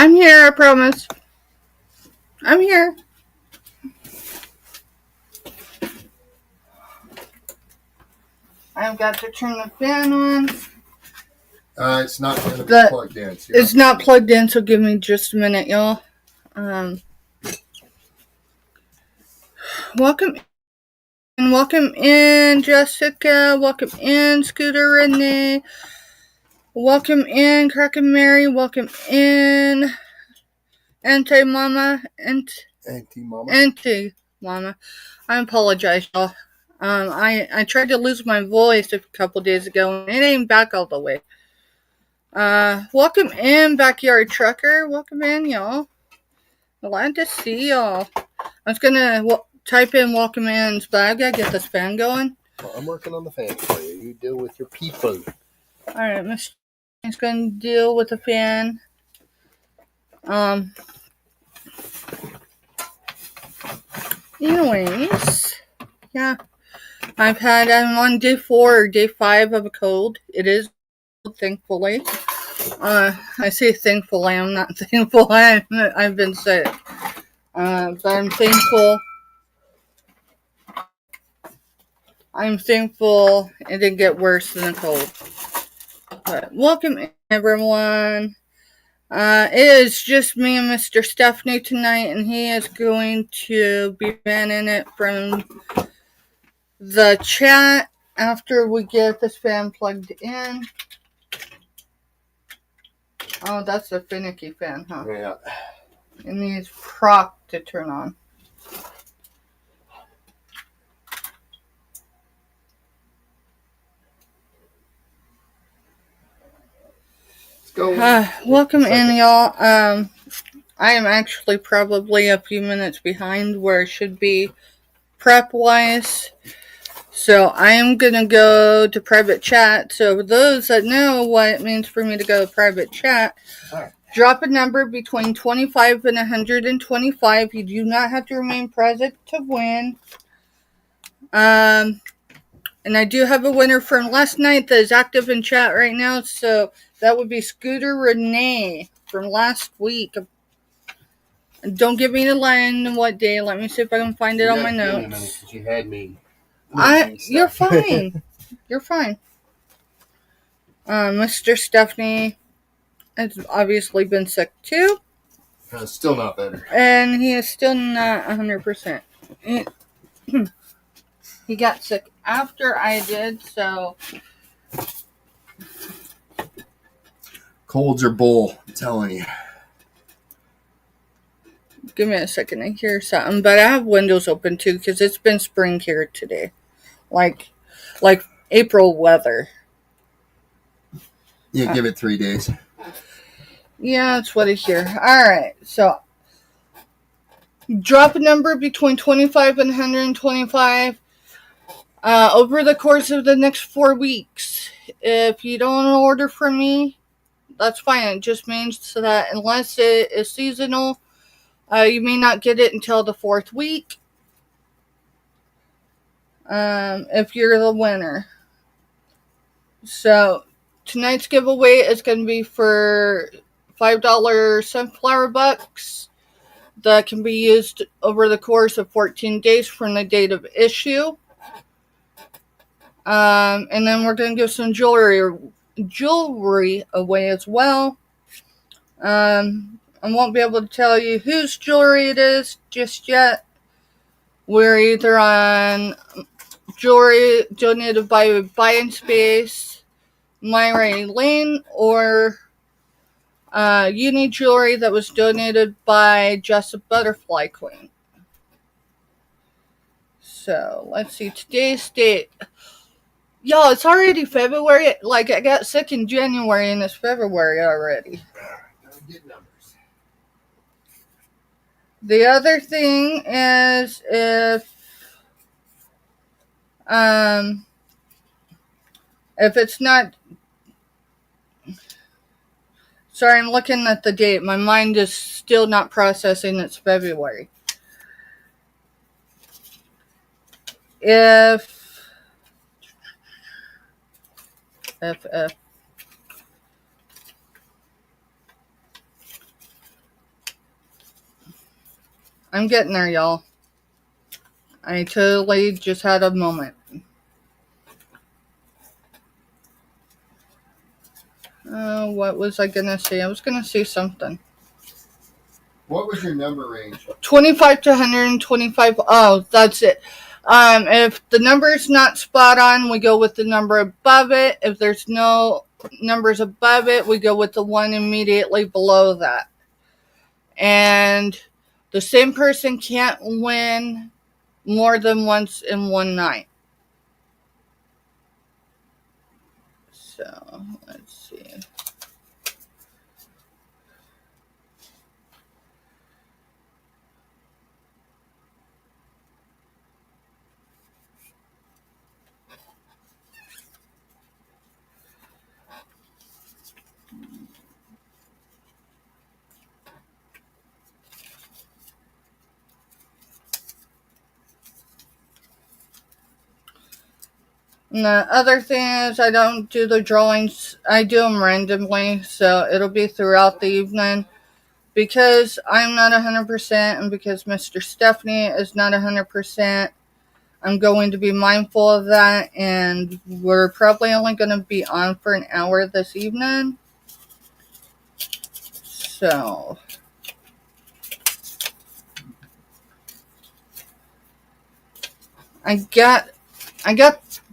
I'm here, I promise. I'm here. I've got to turn the fan on. It's not going to be plugged in. So it's not plugged in, so give me just a minute, y'all. Welcome in, Jessica. Welcome in, Scooter Renee. Welcome in, Kraken Mary. Welcome in, Auntie Mama. Auntie Mama. I apologize, y'all. I tried to lose my voice a couple days ago, and it ain't back all the way. Welcome in, Backyard Trucker. Welcome in, y'all. Glad to see y'all. I was gonna type in welcome in, but I gotta get this fan going. Well, I'm working on the fan for you. You deal with your people. Alright, Mr. is gonna deal with the fan. Anyways, yeah. I'm on day 4 or day 5 of a cold. It is, thankfully. I say thankfully, I'm not thankful I've been sick. But I'm thankful. It didn't get worse than a cold. But welcome everyone. It is just me and Mr. Stephanie tonight, and he is going to be banning it from the chat after we get this fan plugged in. Oh, that's a finicky fan, huh? Yeah. It needs proc to turn on. Welcome in, y'all. I am actually probably a few minutes behind where I should be prep-wise. So I am going to go to private chat. So for those that know what it means for me to go to private chat, drop a number between 25 and 125. You do not have to remain present to win. And I do have a winner from last night that is active in chat right now. So that would be Scooter Renee from last week. Don't give me the line what day. Let me see if I can find it on my notes. You had me. You're fine. You're fine. Mr. Stephanie has obviously been sick too. Still not better. And he is still not 100%. He got sick after I did, so. Colds are bull, I'm telling you. Give me a second, I hear something. But I have windows open too, because it's been spring here today. Like April weather. Yeah, give it 3 days. Yeah, that's what I hear. Alright, so. Drop a number between 25 and 125 over the course of the next 4 weeks. If you don't order from me, that's fine. It just means that unless it is seasonal, you may not get it until the 4th week. If you're the winner. So tonight's giveaway is going to be for $5 sunflower bucks that can be used over the course of 14 days from the date of issue. And then we're going to give some jewelry away as well. I won't be able to tell you whose jewelry it is just yet. We're either on jewelry donated by Buy in Space, Myra Lane, or uni jewelry that was donated by Just a Butterfly Queen. So, let's see. Today's date. Y'all, it's already February. Like, I got sick in January and it's February already. Good numbers. The other thing is if it's not... Sorry, I'm looking at the date. My mind is still not processing it's February. If I'm getting there, y'all. I totally just had a moment. What was I gonna say? I was gonna say something. What was your number range? 25 to 125. Oh, that's it. If the number is not spot on, we go with the number above it. If there's no numbers above it, we go with the one immediately below that. And the same person can't win more than once in one night. So, let's see. And the other thing is I don't do the drawings. I do them randomly, so it'll be throughout the evening. Because I'm not 100% and because Mr. Stephanie is not 100%, I'm going to be mindful of that, and we're probably only going to be on for an hour this evening. So, I got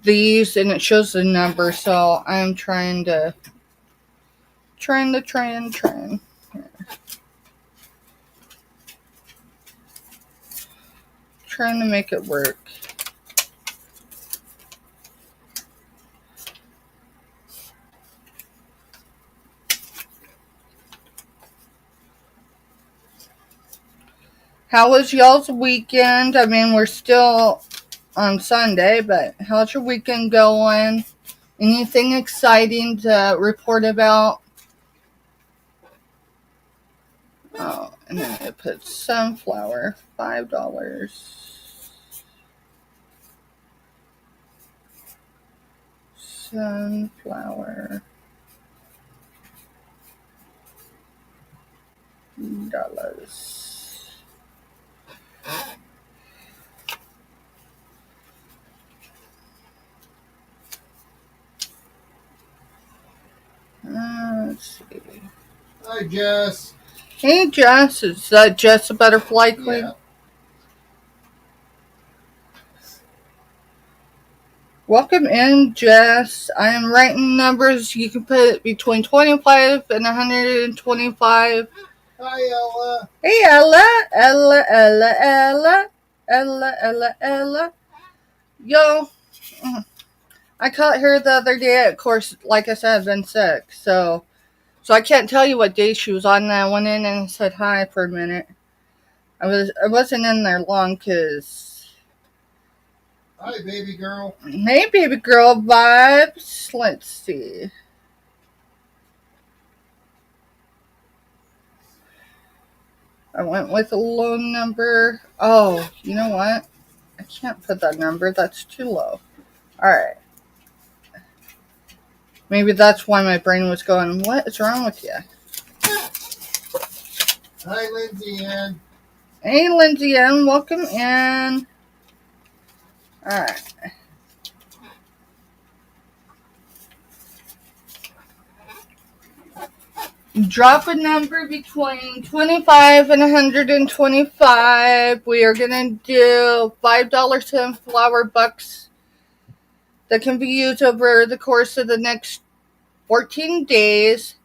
these and it shows the number, so I'm trying to make it work. How was y'all's weekend? I mean, we're still on Sunday, but how's your weekend going? Anything exciting to report about? Oh, and then it puts sunflower, $5. Sunflower dollars. Let's see. Hi, Jess. Hey, Jess. Is that Jess a butterfly queen? Yeah. Welcome in, Jess. I am writing numbers. You can put between 25 and 125. Hi, Ella. Hey, Ella. Yo, I caught her the other day. Of course, like I said, I've been sick. So I can't tell you what day she was on. And I went in and said hi for a minute. I wasn't in there long because... Hi, baby girl. Hey, baby girl vibes. Let's see. I went with a low number. Oh, you know what? I can't put that number. That's too low. Alright. Maybe that's why my brain was going, what is wrong with you? Hi, Lindsay Ann. Hey, Lindsay Ann. Welcome in. Alright. Drop a number between 25 and 125. We are going to do $5 sunflower bucks that can be used over the course of the next 14 days.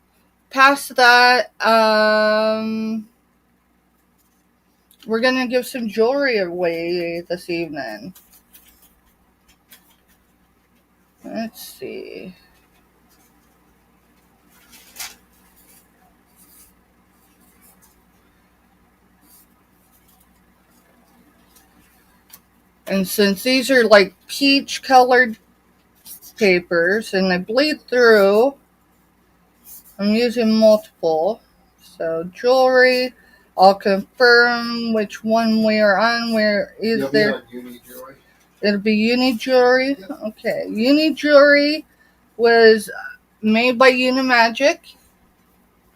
Past that, we're going to give some jewelry away this evening. Let's see. And since these are like peach colored papers and they bleed through, I'm using multiple. So jewelry, I'll confirm which one we are on. You'll be on Uni Jewelry. It'll be Uni Jewelry. Yep. Okay. Uni Jewelry was made by Unimagic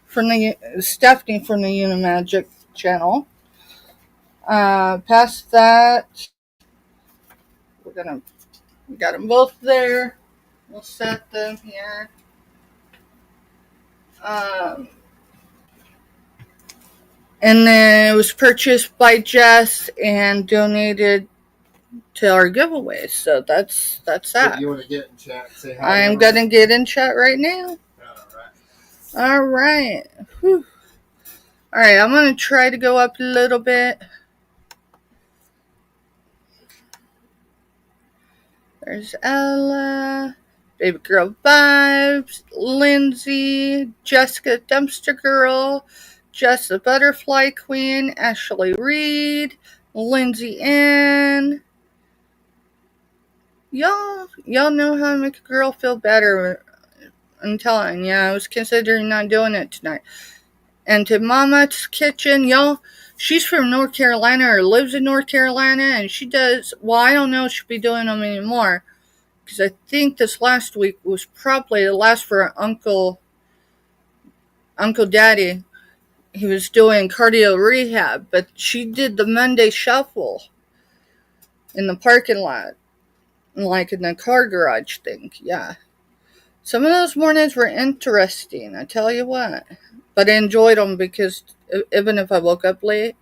from the Stephanie from the Unimagic channel. Past that, we got them both there. We'll set them here. And then it was purchased by Jess and donated to our giveaway. So that's that. You want to get in chat and say hi? I'm going to get in chat right now. All right. Whew. All right, I'm going to try to go up a little bit. There's Ella, Baby Girl Vibes, Lindsay, Jessica Dumpster Girl, Jess the Butterfly Queen, Ashley Reed, Lindsay Ann. Y'all know how to make a girl feel better. I'm telling you, I was considering not doing it tonight. And to Mama's Kitchen, y'all, she's from North Carolina or lives in North Carolina, and she does, well, I don't know if she'll be doing them anymore, because I think this last week was probably the last for Uncle Daddy. He was doing cardio rehab, but she did the Monday shuffle in the parking lot, like in the car garage thing, yeah. Some of those mornings were interesting, I tell you what. But I enjoyed them because even if I woke up late,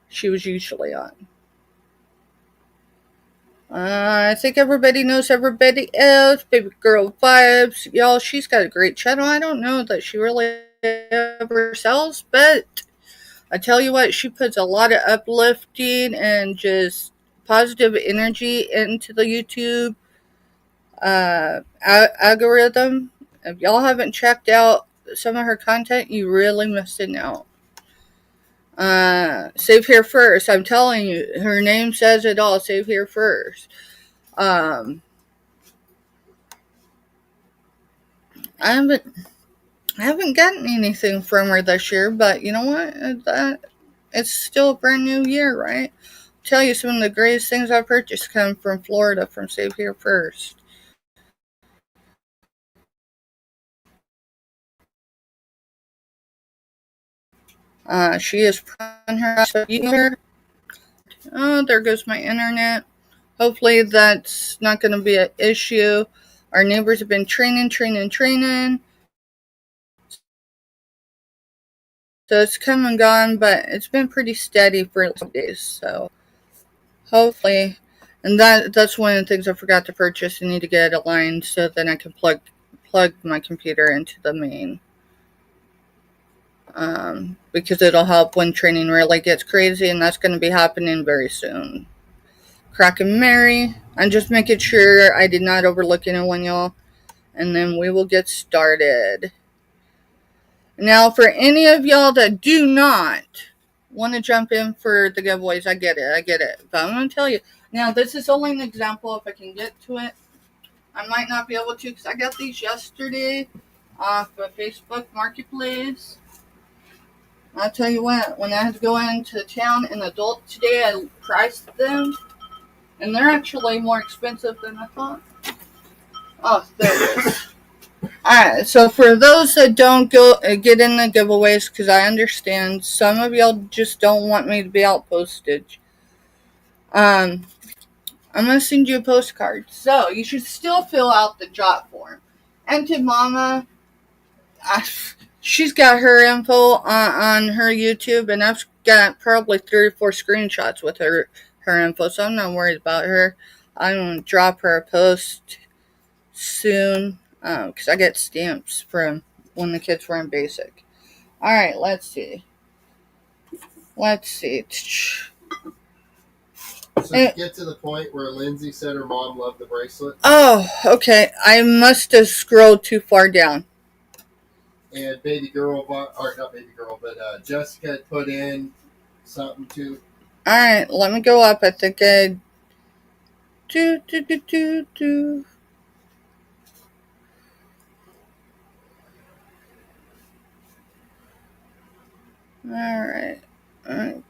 she was usually on. I think everybody knows everybody else. Baby Girl Vibes. Y'all, she's got a great channel. I don't know that she really ever sells, but I tell you what, she puts a lot of uplifting and just positive energy into the YouTube algorithm. If y'all haven't checked out some of her content, you really missing out. Save here first. I'm telling you, her name says it all. Save here first. I haven't gotten anything from her this year, but you know what? It's still a brand new year, right? I'll tell you, some of the greatest things I purchased come from Florida, from Save Here First. She is on her year. Oh, there goes my internet. Hopefully that's not going to be an issue. Our neighbors have been training. So it's come and gone, but it's been pretty steady for a few days. So hopefully, and that's one of the things I forgot to purchase. I need to get it aligned so then I can plug my computer into the main. Because it'll help when training really gets crazy, and that's going to be happening very soon. Crack and Mary. I'm just making sure I did not overlook anyone, y'all. And then we will get started. Now, for any of y'all that do not want to jump in for the giveaways, I get it. But I'm going to tell you. Now, this is only an example. If I can get to it, I might not be able to, because I got these yesterday off of Facebook Marketplace. I'll tell you what, when I had to go into town in adult today, I priced them, and they're actually more expensive than I thought. Oh, there it is. Alright, so for those that don't get in the giveaways, because I understand some of y'all just don't want me to be out postage, I'm going to send you a postcard. So, you should still fill out the jot form. And to Mama, she's got her info on her YouTube, and I've got probably 3 or 4 screenshots with her info, so I'm not worried about her. I'm going to drop her a post soon, because I get stamps from when the kids were in basic. Alright, let's see. So get to the point where Lindsay said her mom loved the bracelet. Oh, okay. I must have scrolled too far down. And baby girl, or not baby girl, but Jessica had put in something too. Alright, let me go up. I think I... Alright,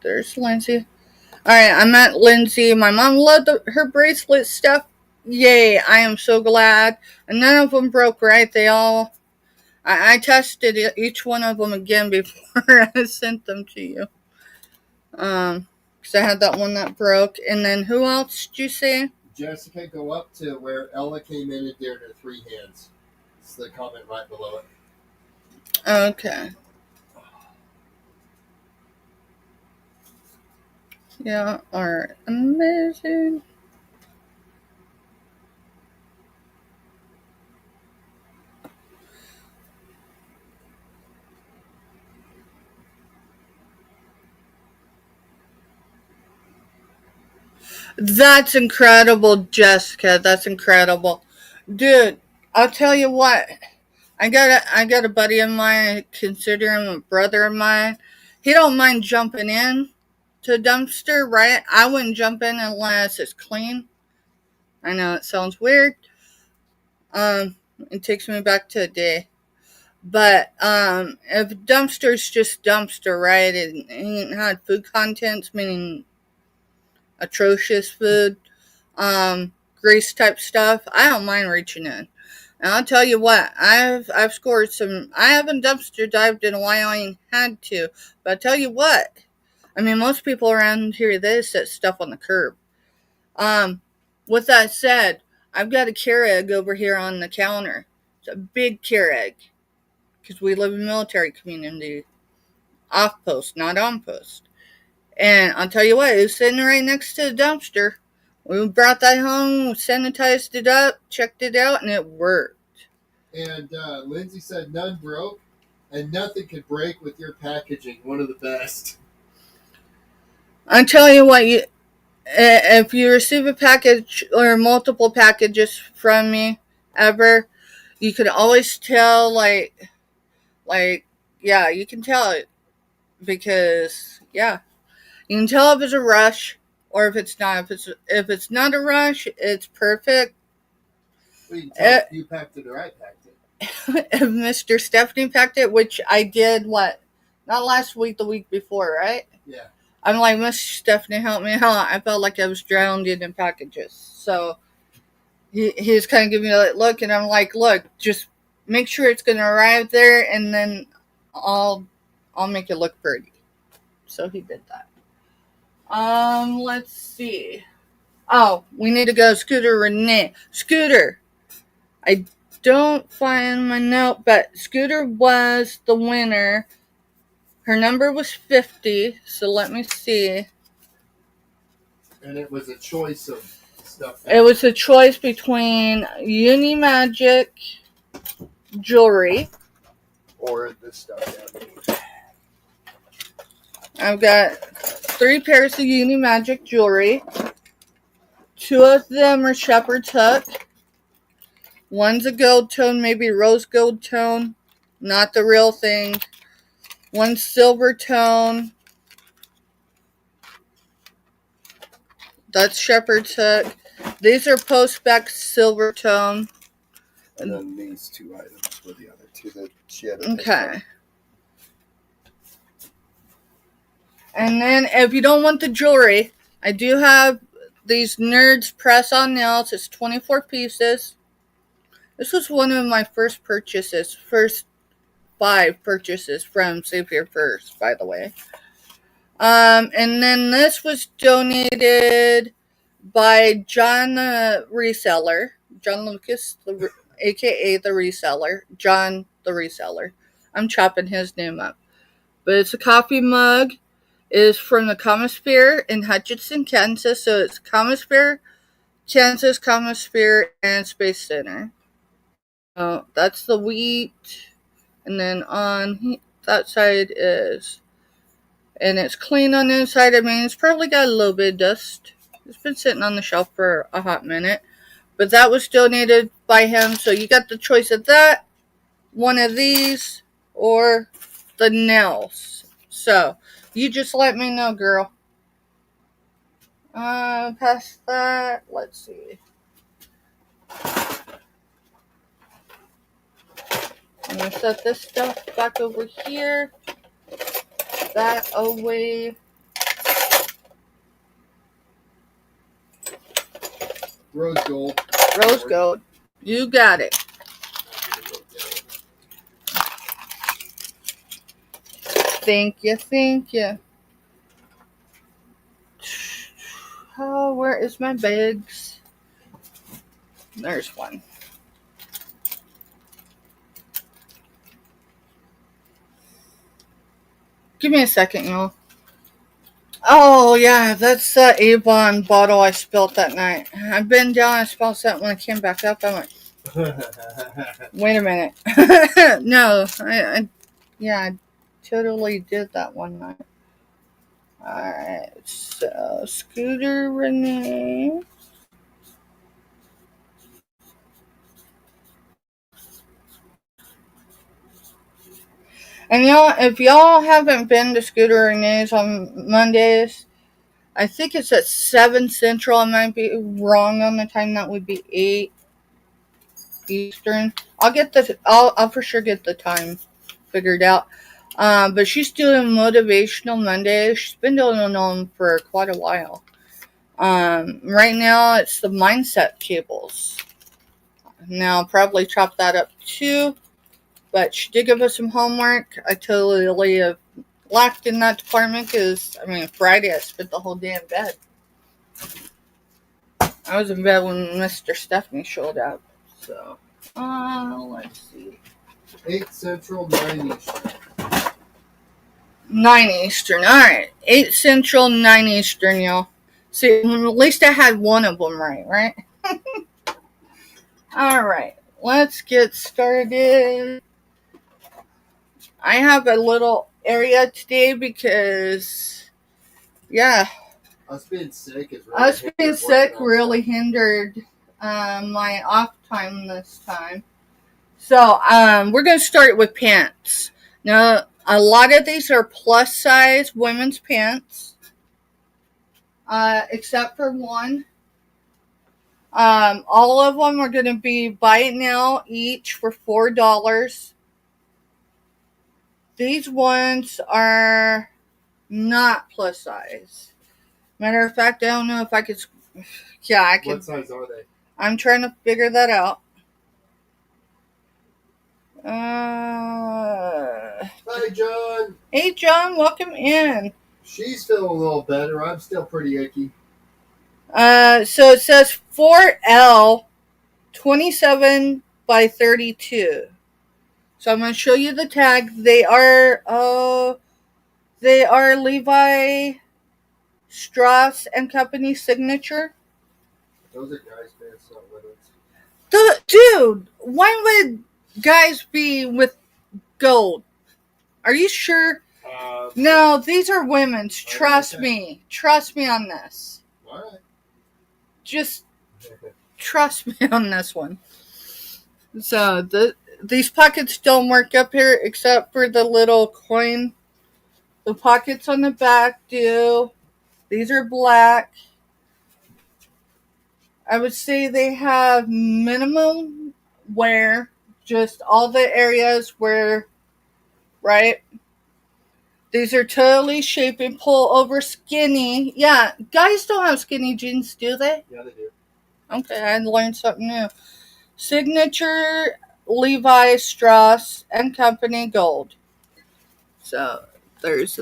there's Lindsay. Alright, I met Lindsay. My mom loved her bracelet stuff. Yay, I am so glad. And none of them broke, right? They all... I tested each one of them again before I sent them to you. Because I had that one that broke. And then who else did you say? Jessica, go up to where Ella came in and did her 3 hands. It's the comment right below it. Okay. Yeah, alright. Amazing. That's incredible, Jessica. That's incredible. Dude, I'll tell you what. I got a buddy of mine, I consider him a brother of mine. He don't mind jumping in to a dumpster, right? I wouldn't jump in unless it's clean. I know it sounds weird. It takes me back to a day. But if dumpster's just dumpster, right? It ain't had food contents, meaning atrocious food, grease type stuff. I don't mind reaching in. And I'll tell you what, I've scored some. I haven't dumpster dived in a while. I ain't had to, but I tell you what. I mean, most people around here they set stuff on the curb. With that said, I've got a Keurig over here on the counter. It's a big Keurig because we live in a military community, off post, not on post. And I'll tell you what, it was sitting right next to the dumpster. We brought that home, sanitized it up, checked it out, and it worked. And Lindsay said none broke, and nothing could break with your packaging. One of the best. I'll tell you what, if you receive a package or multiple packages from me ever, you could always tell, yeah, you can tell it because, yeah, you can tell if it's a rush or if it's not. If it's not a rush, it's perfect. Well, you can tell if you packed it or I packed it. If Mr. Stephanie packed it, which I did, not last week, the week before, right? Yeah. I'm like, Miss Stephanie, help me out. I felt like I was drowned in packages. So he's kind of giving me that look, and I'm like, look, just make sure it's going to arrive there, and then I'll make it look pretty. So he did that. Let's see. Oh, we need to go Scooter Renee. Scooter. I don't find my note, but Scooter was the winner. Her number was 50, so let me see. And it was a choice of stuff. It was a choice between Unimagic jewelry. Or this stuff. Yeah. I've got 3 pairs of Unimagic jewelry. 2 of them are shepherd's hook. One's a gold tone, maybe rose gold tone. Not the real thing. One's silver tone. That's shepherd's hook. These are post-spec silver tone. And then these 2 items were the other 2 that she had. Okay. And then if you don't want the jewelry, I do have these Nerds press-on nails. It's 24 pieces. This was one of my first 5 purchases from Save Here First, by the way. And then this was donated by John Reseller. John Lucas, a.k.a. the Reseller. John the Reseller. I'm chopping his name up. But it's a coffee mug. It is from the Comosphere in Hutchinson, Kansas. So it's Comosphere, Kansas, Comosphere, and Space Center. That's the wheat. And then on that side is... And it's clean on the inside. I mean, it's probably got a little bit of dust. It's been sitting on the shelf for a hot minute. But that was donated by him. So you got the choice of that, one of these, or the nails. So you just let me know, girl. Past that, let's see. I'm going to set this stuff back over here. That away. Rose gold. Rose gold. You got it. Thank you. Oh, where is my bags? There's one. Give me a second, y'all. Oh, yeah, that's the Avon bottle I spilled that night. I've been down, I spilled something when I came back up. I went, wait a minute. No, I totally did that one night. Alright, so Scooter Renee. And y'all, if y'all haven't been to Scooter Renee's on Mondays, I think it's at 7 Central. I might be wrong on the time. That would be 8 Eastern. I'll for sure get the time figured out. But she's doing Motivational Mondays. She's been doing them for quite a while. Right now it's the mindset cables. Now I'll probably chop that up too. But she did give us some homework. I totally have lacked in that department because, Friday I spent the whole day in bed. I was in bed when Mr. Stephanie showed up. So, let's see. 8 Central, 9 Eastern. 9 Eastern. Alright. 8 Central, 9 Eastern, y'all. See, at least I had one of them right? Alright. Let's get started. I have a little area today because, us being sick really hindered my off time this time. So, we're going to start with pants. Now, a lot of these are plus size women's pants, except for one. All of them are going to be buy it now each for $4. These ones are not plus size. Matter of fact, I don't know if I could. Yeah, I can. What size are they? I'm trying to figure that out. Hi, John. Hey, John, welcome in. She's feeling a little better. I'm still pretty icky. So it says 4L, 27 by 32. So I'm going to show you the tag. They are Levi Strauss and Company signature. Those are guys' pants, not women's. Dude, why would guys be with gold? Are you sure? No, these are women's. Trust me. Trust me on this. All right. Just trust me on this one. So these pockets don't work up here except for the little coin. The pockets on the back do. These are black. I would say they have minimum wear. Just all the areas where, right? These are totally shape and pull over skinny. Yeah, guys don't have skinny jeans, do they? Yeah, they do. Okay, I learned something new. Signature Levi Strauss and Company gold. So there's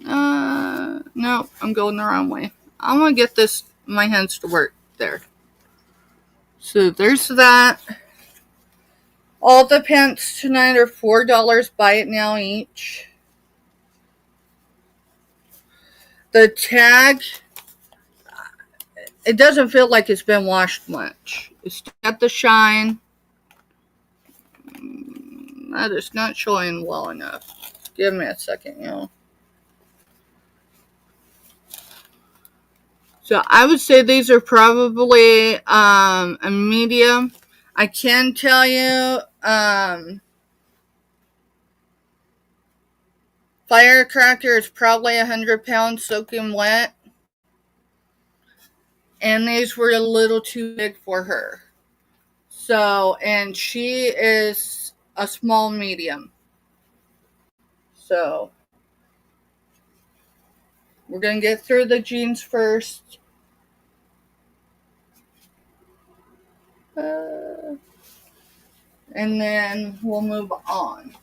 no, I'm going the wrong way. I'm gonna get my hands to work there. So there's that. All the pants tonight are $4. Buy it now each. The tag, it doesn't feel like it's been washed much. It's got the shine. That is not showing well enough. Give me a second, y'all. So I would say these are probably a medium. I can tell you, Firecracker is probably 100 pounds soaking wet. And these were a little too big for her. So, and she is a small medium. So, we're going to get through the jeans first. And then we'll move on.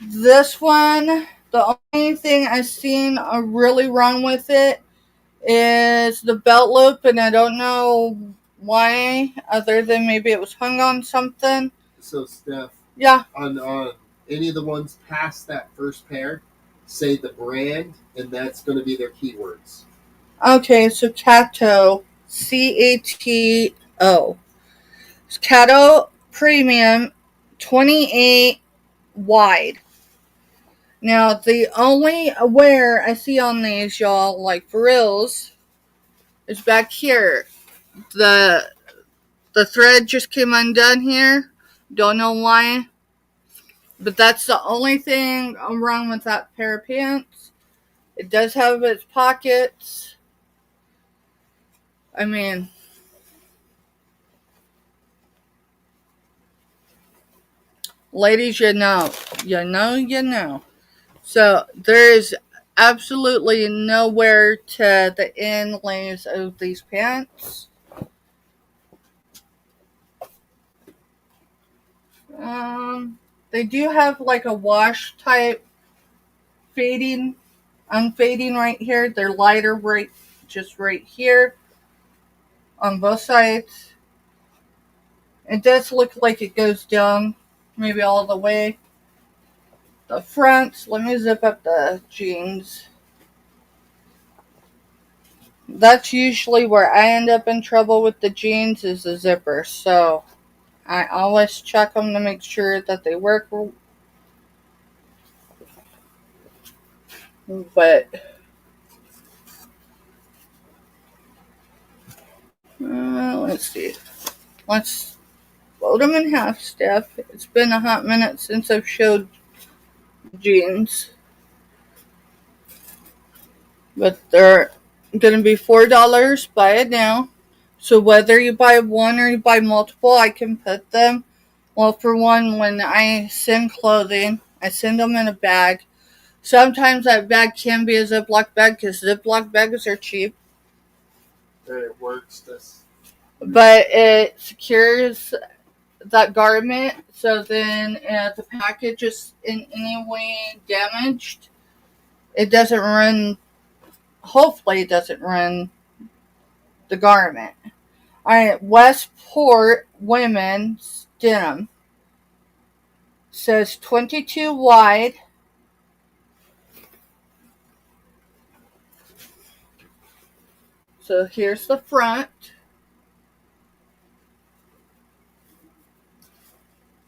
This one, the only thing I've seen really wrong with it is the belt loop, and I don't know why, other than maybe it was hung on something. So, Steph, Yeah. on any of the ones past that first pair, say the brand, and that's going to be their keywords. Okay, so Cato, Cato. Cato Premium 28 wide. Now, the only wear I see on these, y'all, like for reals, is back here. The thread just came undone here. Don't know why. But that's the only thing wrong with that pair of pants. It does have its pockets. I mean, ladies, you know. You know, you know. So there is absolutely nowhere to the inlays of these pants. They do have like a wash type fading, unfading right here. They're lighter just right here on both sides. It does look like it goes down maybe all the way. The front, let me zip up the jeans. That's usually where I end up in trouble with the jeans is the zipper. So I always check them to make sure that they work. But let's see. Let's fold them in half, Steph. It's been a hot minute since I've showed jeans. But they're going to be $4. Buy it now. So whether you buy one or you buy multiple, I can put them. Well, for one, when I send clothing, I send them in a bag. Sometimes that bag can be a Ziploc bag because Ziploc bags are cheap. It works. But it secures that garment, so then if the package is in any way damaged, it doesn't ruin, hopefully it doesn't ruin the garment. Alright, Westport women's denim says 22 wide. So here's the front.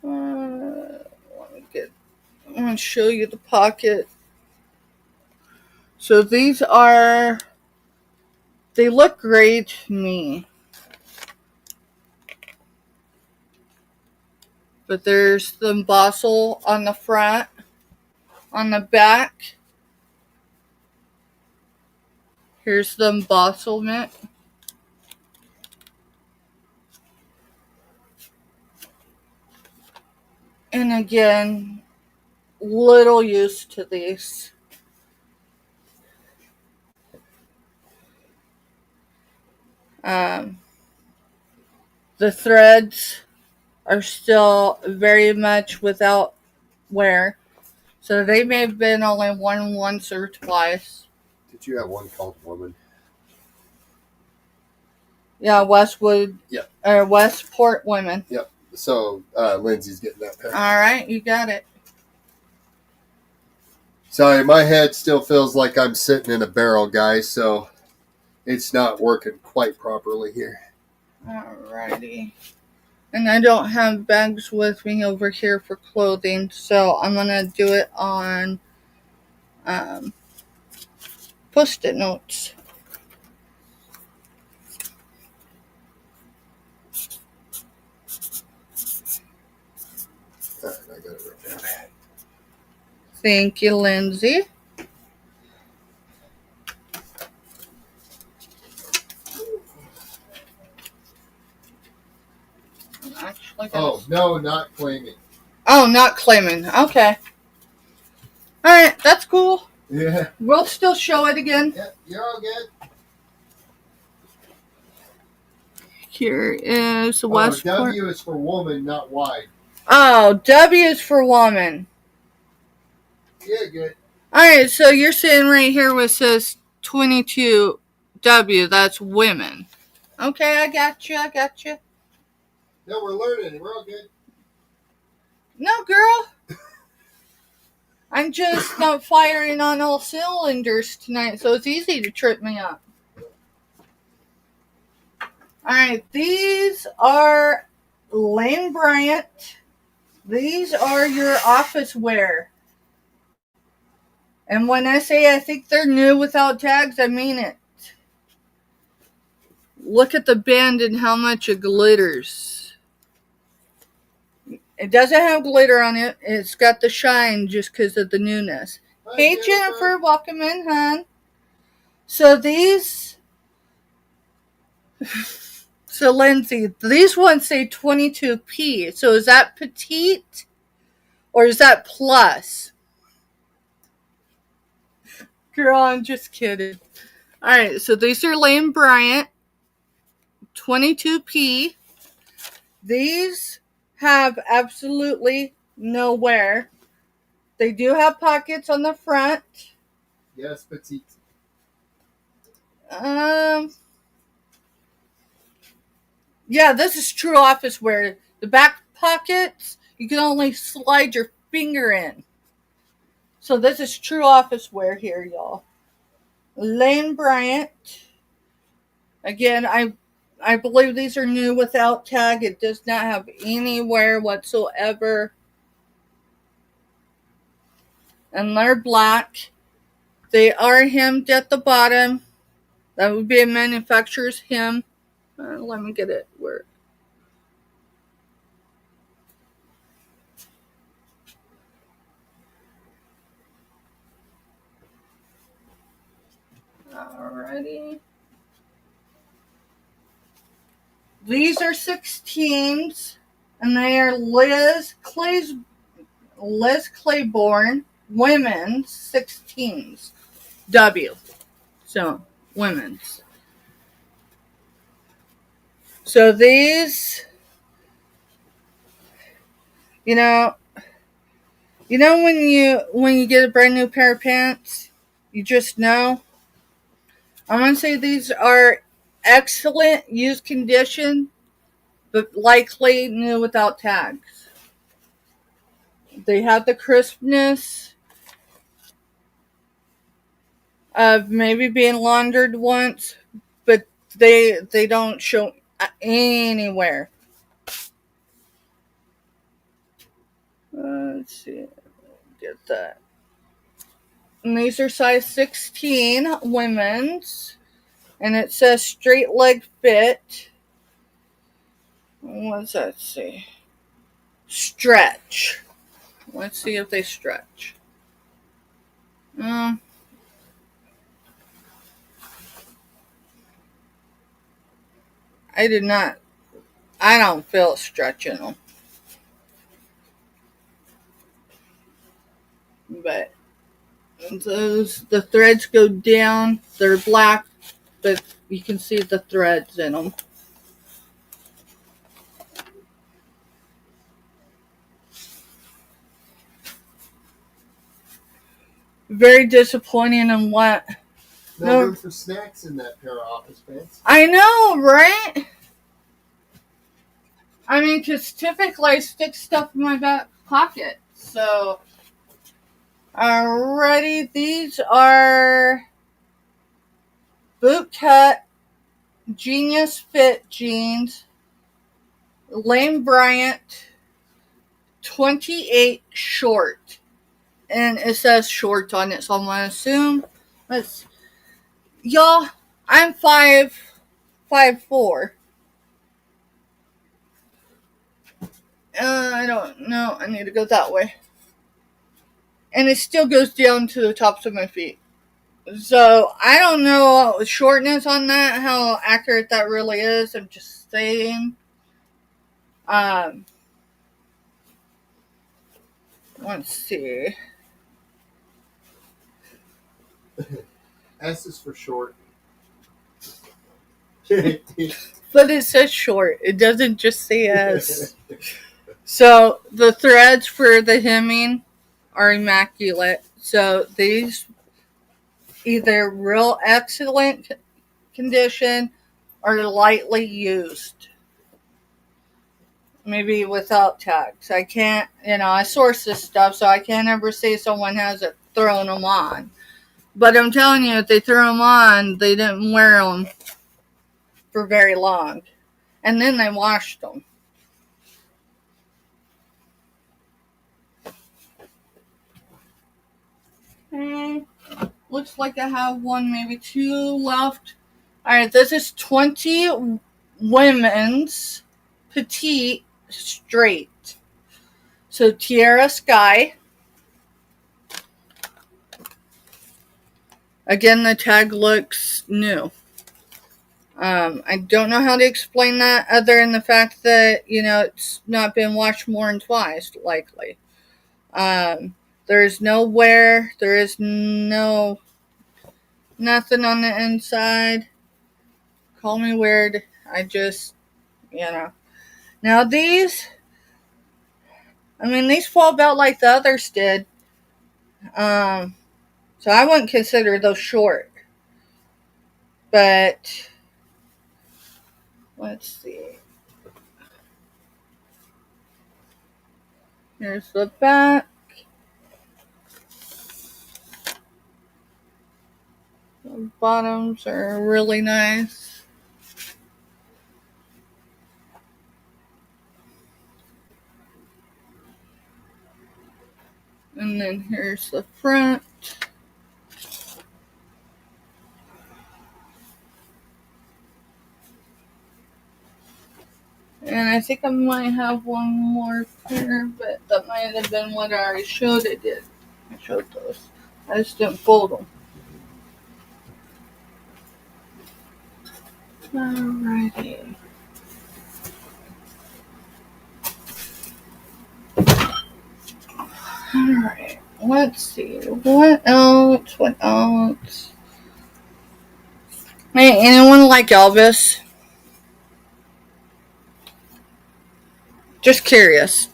I'm going to show you the pocket. So these are, they look great to me. But there's the embossal on the front. On the back, here's the embossment. And again, little used to these. The threads are still very much without wear. So they may have been only worn once or twice. Did you have one called Woman? Yeah, Westwood. Yep. Or Westport Women. Yep. So Lindsay's getting that pair. All right, you got it. Sorry, my head still feels like I'm sitting in a barrel, guys, so it's not working quite properly here. Alrighty. And I don't have bags with me over here for clothing, so I'm going to do it on Post-it notes. All right, I got it right down. Thank you, Lindsay. No, not claiming. Oh, not claiming. Okay. Alright, that's cool. Yeah. We'll still show it again. Yep, you're all good. Here is the Westport. W is for woman, not wide. Oh, W is for woman. Yeah, good. Alright, so you're sitting right here where it says 22W. That's women. Okay, I got you. No, we're learning. We're all good. No, girl. I'm just not firing on all cylinders tonight, so it's easy to trip me up. Alright, these are Lane Bryant. These are your office wear. And when I say I think they're new without tags, I mean it. Look at the band and how much it glitters. It doesn't have glitter on it. It's got the shine just because of the newness. Hi, Hey, Jennifer. Welcome in, hon. So these... So, Lindsay, these ones say 22P. So is that petite or is that plus? Girl, I'm just kidding. All right, so these are Lane Bryant, 22P. These have absolutely no wear. They do have pockets on the front. Yes, petite. Yeah, this is true office wear. The back pockets, you can only slide your finger in. So this is true office wear here, y'all. Lane Bryant. Again, I believe these are new without tag. It does not have any wear whatsoever. And they're black. They are hemmed at the bottom. That would be a manufacturer's hem. Let me get it. Where? Alrighty. These are 16s, and they are Liz Claiborne women's 16s. W. So, women's. So these, you know when you get a brand new pair of pants, you just know. I'm going to say these are excellent used condition, but likely new without tags. They have the crispness of maybe being laundered once, but they don't show anywhere. Let's see. Get that. And these are size 16 women's. And it says straight leg fit. What does that say? Stretch. Let's see if they stretch. I did not. I don't feel stretching them. But the threads go down. They're black, but you can see the threads in them. Very disappointing in what? No room for snacks in that pair of office pants. I know, right? I mean, because typically I stick stuff in my back pocket. So, alrighty, these are bootcut Genius Fit jeans. Lane Bryant 28 short. And it says short on it, so I'm going to assume. Y'all, I'm 5'4". I don't know. I need to go that way. And it still goes down to the tops of my feet. So, I don't know shortness on that, how accurate that really is. I'm just saying. Let's see. S is for short. But it says short. It doesn't just say S. So, the threads for the hemming are immaculate. So these either real excellent condition or lightly used. Maybe without tags. I can't, I source this stuff, so I can't ever say someone hasn't thrown them on. But I'm telling you, if they threw them on, they didn't wear them for very long. And then they washed them. Looks like I have one, maybe two left. Alright, this is 20 women's petite straight. So Tiara Sky. Again, the tag looks new. I don't know how to explain that other than the fact that, it's not been washed more than twice, likely. There's no wear. There is nothing on the inside. Call me weird. I just, Now these fall about like the others did. So I wouldn't consider those short. But, let's see. Here's the back. The bottoms are really nice. And then here's the front. And I think I might have one more pair, but that might have been what I already showed. I showed those. I just didn't fold them. Alrighty. Alright. Let's see. What else? Hey, anyone like Elvis? Just curious.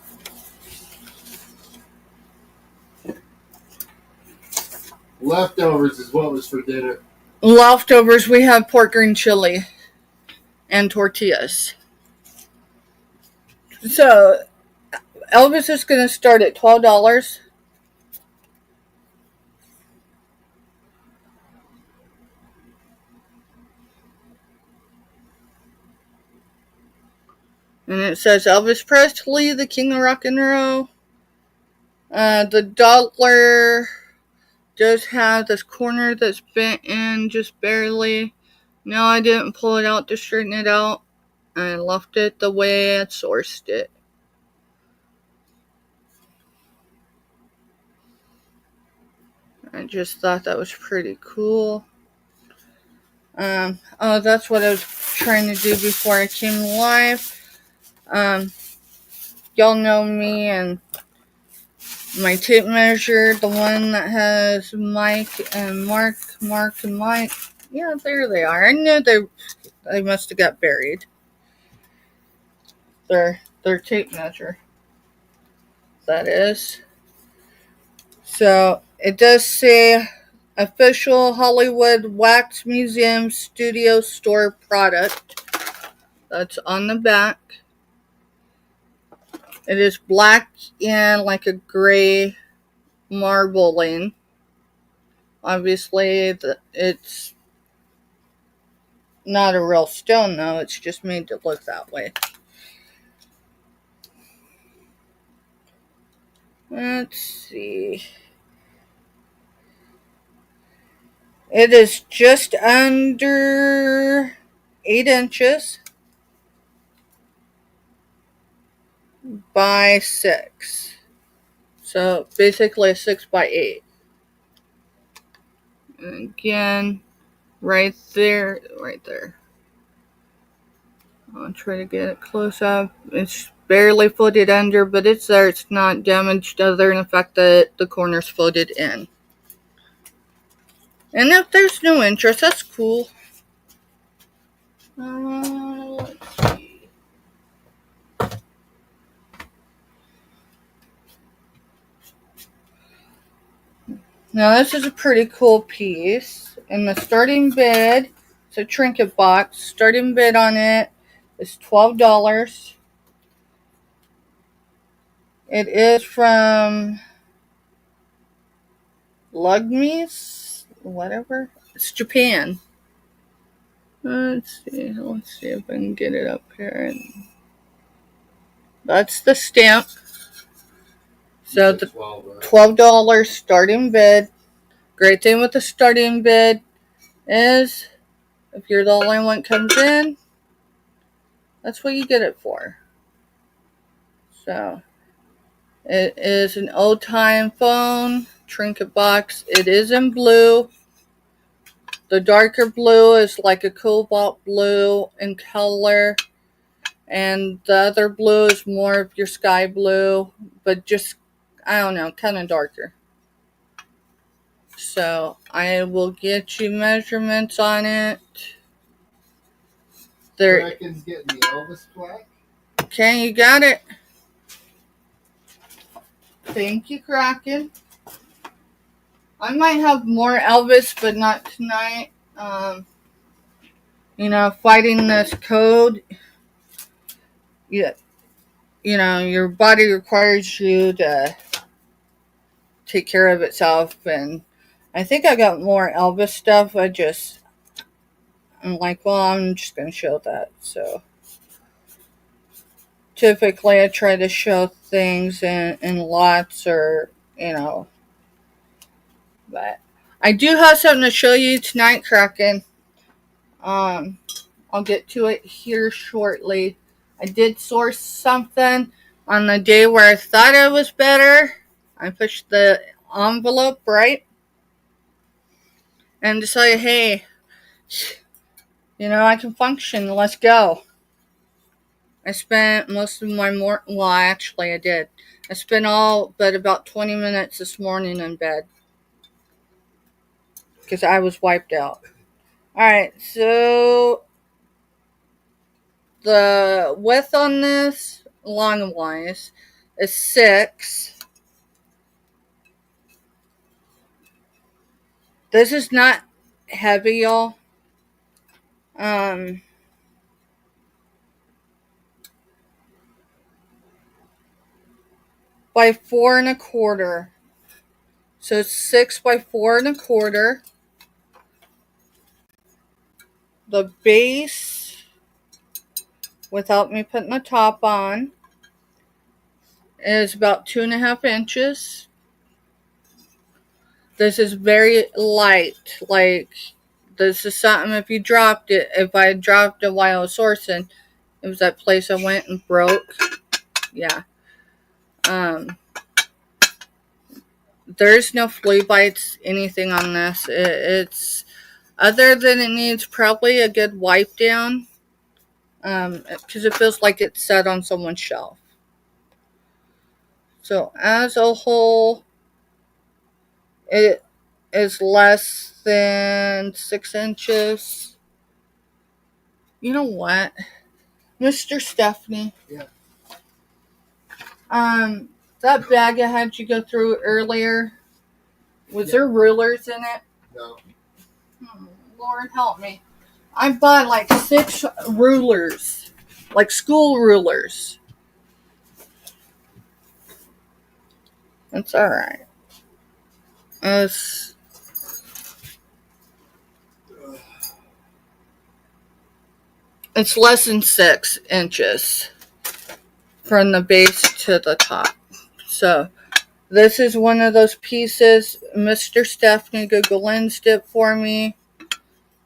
Leftovers is what was for dinner. Leftovers, we have pork green chili and tortillas. So, Elvis is going to start at $12. And it says Elvis Presley, the king of rock and roll. The dollar does have this corner that's bent in just barely. No, I didn't pull it out to straighten it out. I left it the way I sourced it. I just thought that was pretty cool. That's what I was trying to do before I came live. Y'all know me and my tape measure, the one that has Mike and Mark and Mike. Yeah, there they are. I knew they must have got buried. Their tape measure. That is. So it does say official Hollywood Wax Museum Studio Store product. That's on the back. It is black and like a gray marbling. Obviously, it's not a real stone, though. It's just made to look that way. Let's see. It is just under 8 inches by 6. So basically a 6 by 8. And again, right there. I'll try to get it close up. It's barely folded under, but it's there. It's not damaged other than the fact that the corner's folded in. And if there's no interest, that's cool. Let's see. Now this is a pretty cool piece. In the starting bid, it's a trinket box. Starting bid on it is $12. It is from Lugmies, whatever. It's Japan. Let's see. Let's see if I can get it up here. That's the stamp. So the $12 starting bid. Great thing with the starting bid is if you're the only one that comes in, that's what you get it for. So it is an old time phone trinket box. It is in blue. The darker blue is like a cobalt blue in color. And the other blue is more of your sky blue, but just, I don't know, kind of darker. So I will get you measurements on it. Kraken's getting the Elvis plaque. Okay, you got it. Thank you, Kraken. I might have more Elvis, but not tonight. Fighting this code, you know, your body requires you to take care of itself, and I think I got more Elvis stuff. I'm like, well, I'm just going to show that. So typically I try to show things in lots or, but I do have something to show you tonight, Kraken. I'll get to it here shortly. I did source something on the day where I thought it was better. I pushed the envelope right and decided, hey, I can function. Let's go. I spent most of my well, actually I did. I spent all but about 20 minutes this morning in bed because I was wiped out. Alright, so the width on this, long-wise, is 6. This is not heavy, y'all. By 4 1/4. So 6 by 4 1/4. The base, without me putting the top on, is about 2.5 inches. This is very light. Like, this is something if I dropped it while I was sourcing, it was that place I went and broke. Yeah. There's no flea bites, anything on this. It's, other than it needs probably a good wipe down, because it feels like it's set on someone's shelf. So as a whole, it is less than 6 inches. You know what, Mr. Stephanie? Yeah. That bag I had you go through earlier, was there rulers in it? No. Lord help me. I bought like 6 rulers, like school rulers. It's alright. It's less than 6 inches from the base to the top. So this is one of those pieces. Mr. Stephanie Google lensed it for me,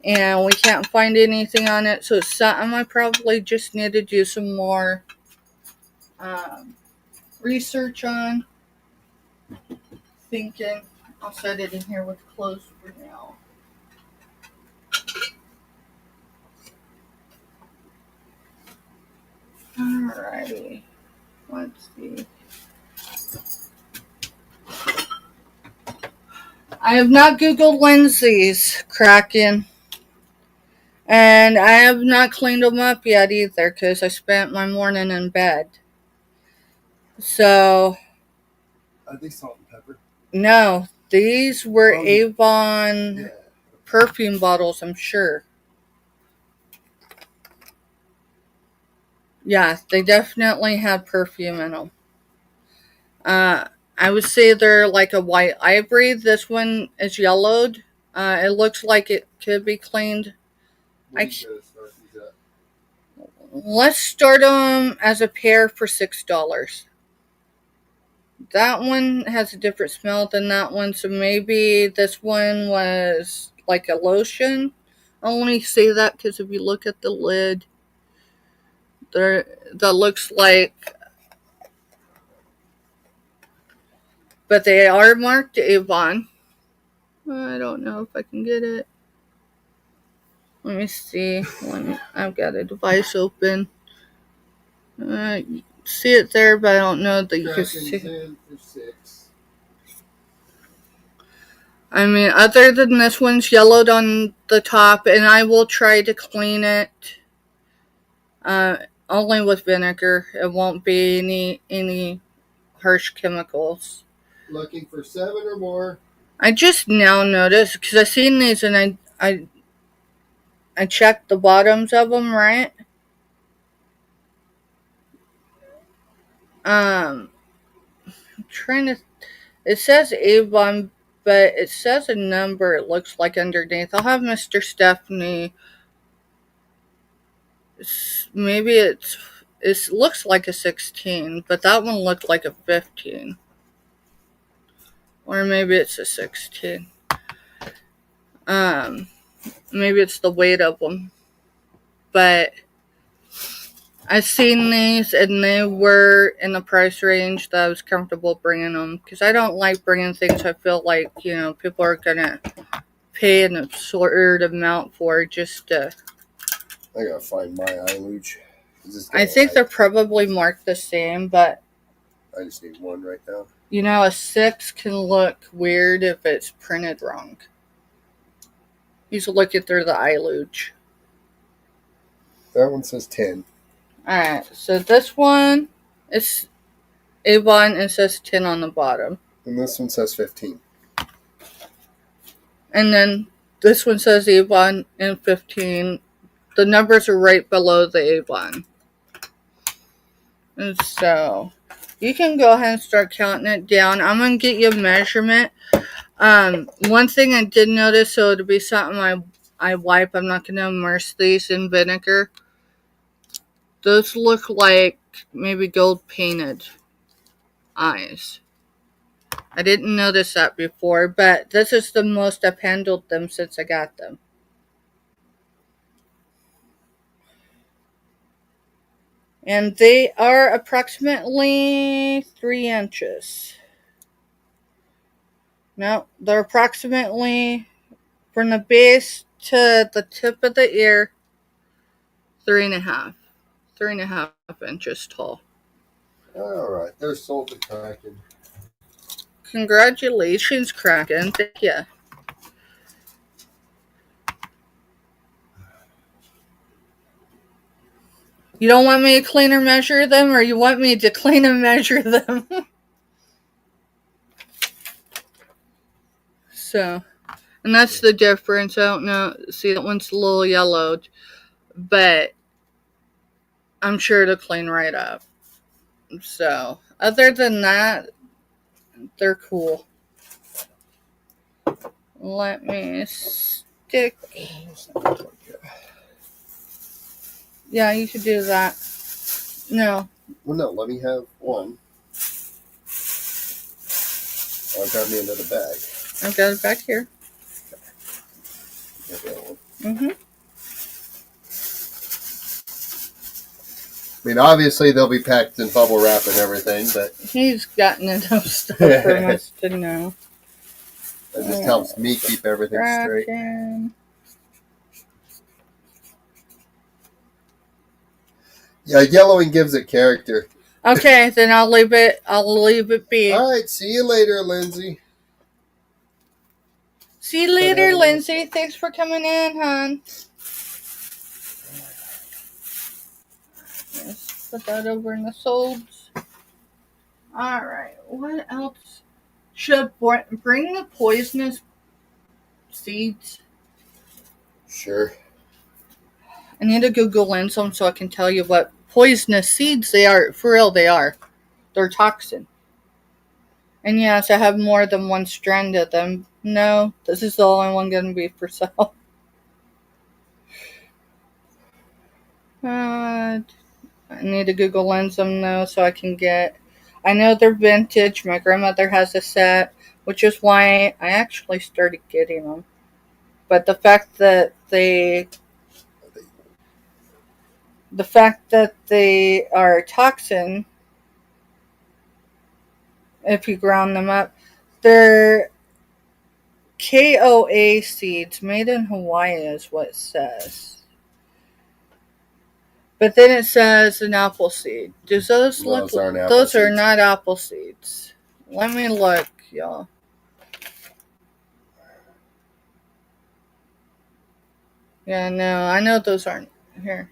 and we can't find anything on it. So it's something I probably just need to do some more research on. Thinking I'll set it in here with clothes for now. Alrighty. Let's see. I have not Googled lenses, Kraken. And I have not cleaned them up yet either because I spent my morning in bed. So. Are they salt and pepper? No, These were Avon Yeah. perfume bottles, I'm sure. Yeah, they definitely had perfume in them. I would say they're like a white ivory. This one is yellowed. It looks like it could be cleaned. Let's start them as a pair for $6. That one has a different smell than that one, so maybe this one was like a lotion. I only say that because if you look at the lid, that looks like, but they are marked Avon. I don't know if I can get it. Let me see. I've got a device open. See it there, but I don't know that you can see. I mean, other than this one's yellowed on the top, and I will try to clean it only with vinegar. It won't be any harsh chemicals. Looking for 7 or more. I just now noticed, because I seen these and I checked the bottoms of them, right? I'm trying to. It says Avon, but it says a number. It looks like underneath. I'll have Mr. Stephanie. Maybe it looks like a 16, but that one looked like a 15, or maybe it's a 16. Maybe it's the weight of them, but I've seen these and they were in the price range that I was comfortable bringing them, because I don't like bringing things I feel like, people are gonna pay an absurd amount for just to. I gotta find my eye luge. I think they're probably marked the same, but I just need one right now. A 6 can look weird if it's printed wrong. He's looking through the eye luge. That one says 10. Alright, so this one is Avon and says 10 on the bottom. And this one says 15. And then this one says Avon and 15. The numbers are right below the Avon. And so you can go ahead and start counting it down. I'm going to get you a measurement. One thing I did notice, so it'll be something I wipe. I'm not going to immerse these in vinegar. Those look like maybe gold painted eyes. I didn't notice that before, but this is the most I've handled them since I got them. And they are approximately 3 inches. No, they're approximately from the base to the tip of the ear, 3.5. 3.5 inches tall. Alright, they're sold to Kraken. Congratulations, Kraken. Thank you. You don't want me to clean or measure them, or you want me to clean and measure them? So, and that's the difference. I don't know. See, that one's a little yellowed, but I'm sure it'll clean right up. So, other than that, they're cool. Let me stick. Yeah, you should do that. No. Well, no, let me have one. I'll grab me another bag. I've got it back here. Mm-hmm. I mean, obviously they'll be packed in bubble wrap and everything, but he's gotten enough stuff for us to know. It just helps me keep everything straight. Yeah, yellowing gives it character. Okay, then I'll leave it be. All right, see you later, Lindsay. See you later, Lindsay. Thanks for coming in, hon. Let's put that over in the solds. Alright, what else Should bring the poisonous seeds. Sure. I need to Google Lens them so I can tell you what poisonous seeds they are. For real, they are. They're toxin. And yes, I have more than one strand of them. No, this is the only one going to be for sale. I need to Google Lens them though so I can get. I know they're vintage. My grandmother has a set, which is why I actually started getting them. But the fact that they are toxin, if you ground them up, they're KOA seeds made in Hawaii is what it says. But then it says an apple seed. Does those look? Those are not apple seeds. Let me look, y'all. Yeah, no, I know those aren't here.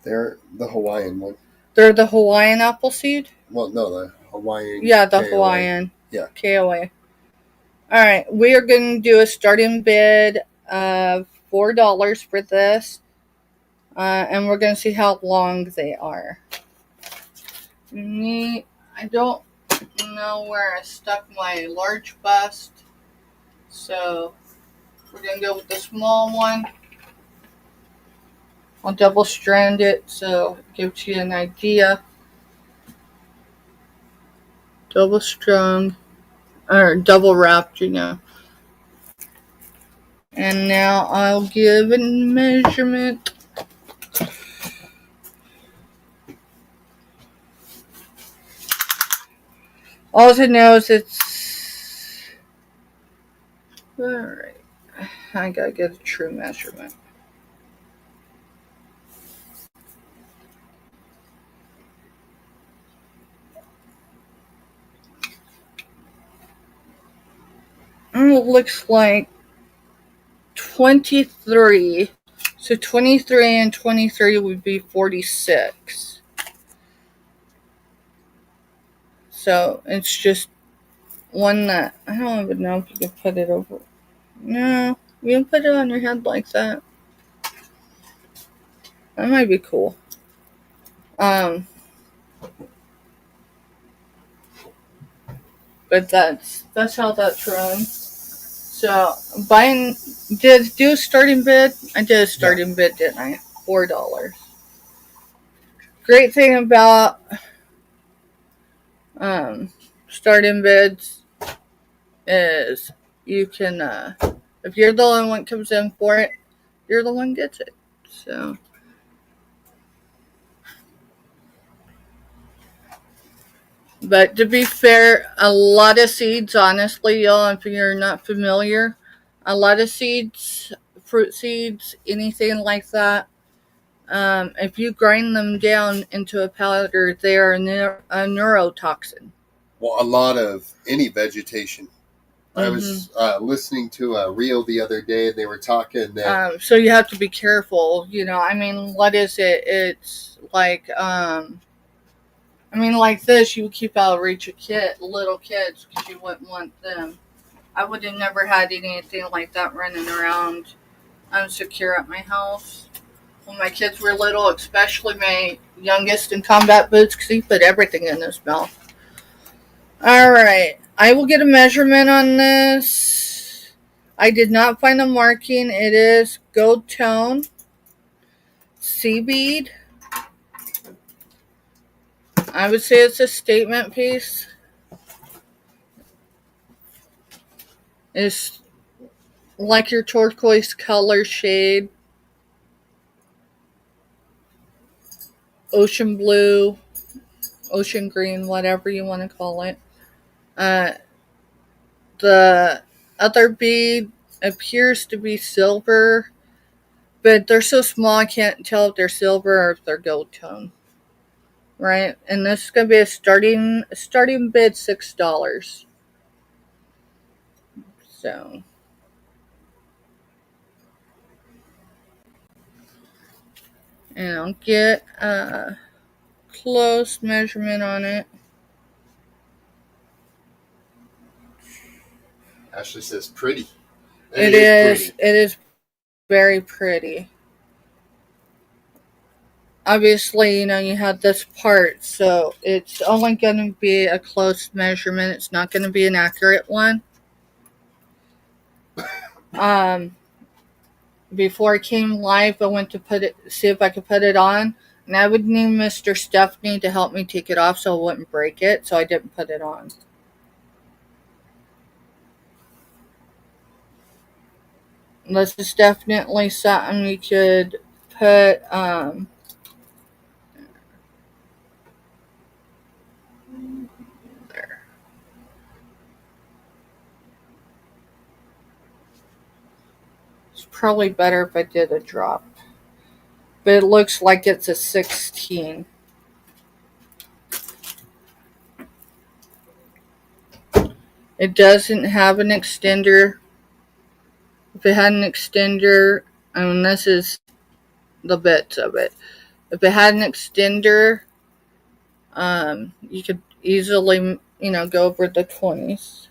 They're the Hawaiian one. They're the Hawaiian apple seed? Well, no, the Hawaiian. Yeah, the KOA. Hawaiian. Yeah. KOA. Alright, we are going to do a starting bid of $4 for this. And we're going to see how long they are. I don't know where I stuck my large bust. So, we're going to go with the small one. I'll double strand it so it gives you an idea. Double strung. Or double wrapped, you know. And now I'll give a measurement. All it knows it's... Alright. I gotta get a true measurement. It looks like 23. So 23 and 23 would be 46. So it's just one that I don't even know if you can put it over. No, you can put it on your head like that. That might be cool. But that's how that's run. So do a starting bid. I did a starting bid, didn't I? $4. Great thing about starting bids is you can if you're the only one that comes in for it, you're the one who gets it. So but to be fair, a lot of seeds, honestly, y'all, if you're not familiar, a lot of seeds, fruit seeds, anything like that, if you grind them down into a powder, they are a neurotoxin. Well, a lot of any vegetation. I was listening to a reel the other day, and they were talking that... so you have to be careful, you know. I mean, what is it? It's like... like this, you would keep out of reach of little kids, because you wouldn't want them. I would have never had anything like that running around unsecure at my house. When my kids were little, especially my youngest in combat boots, because he put everything in his mouth. Alright, I will get a measurement on this. I did not find a marking. It is gold tone, sea bead. I would say it's a statement piece. It's like your turquoise color shade, ocean blue, ocean green, whatever you want to call it. The other bead appears to be silver, but they're so small I can't tell if they're silver or if they're gold tone. Right? And this is going to be a starting bid $6. So, and I'll get a close measurement on it. Ashley says pretty. It is. It is very pretty. Obviously, you have this part, so it's only going to be a close measurement. It's not going to be an accurate one. Before I came live, I went to see if I could put it on, and I would need Mr. Stephanie to help me take it off so I wouldn't break it, so I didn't put it on. This is definitely something you could put, there. It's probably better if I did a drop. But it looks like it's a 16. It doesn't have an extender. If it had an extender, this is the bits of it. If it had an extender, you could easily, go over the 20s.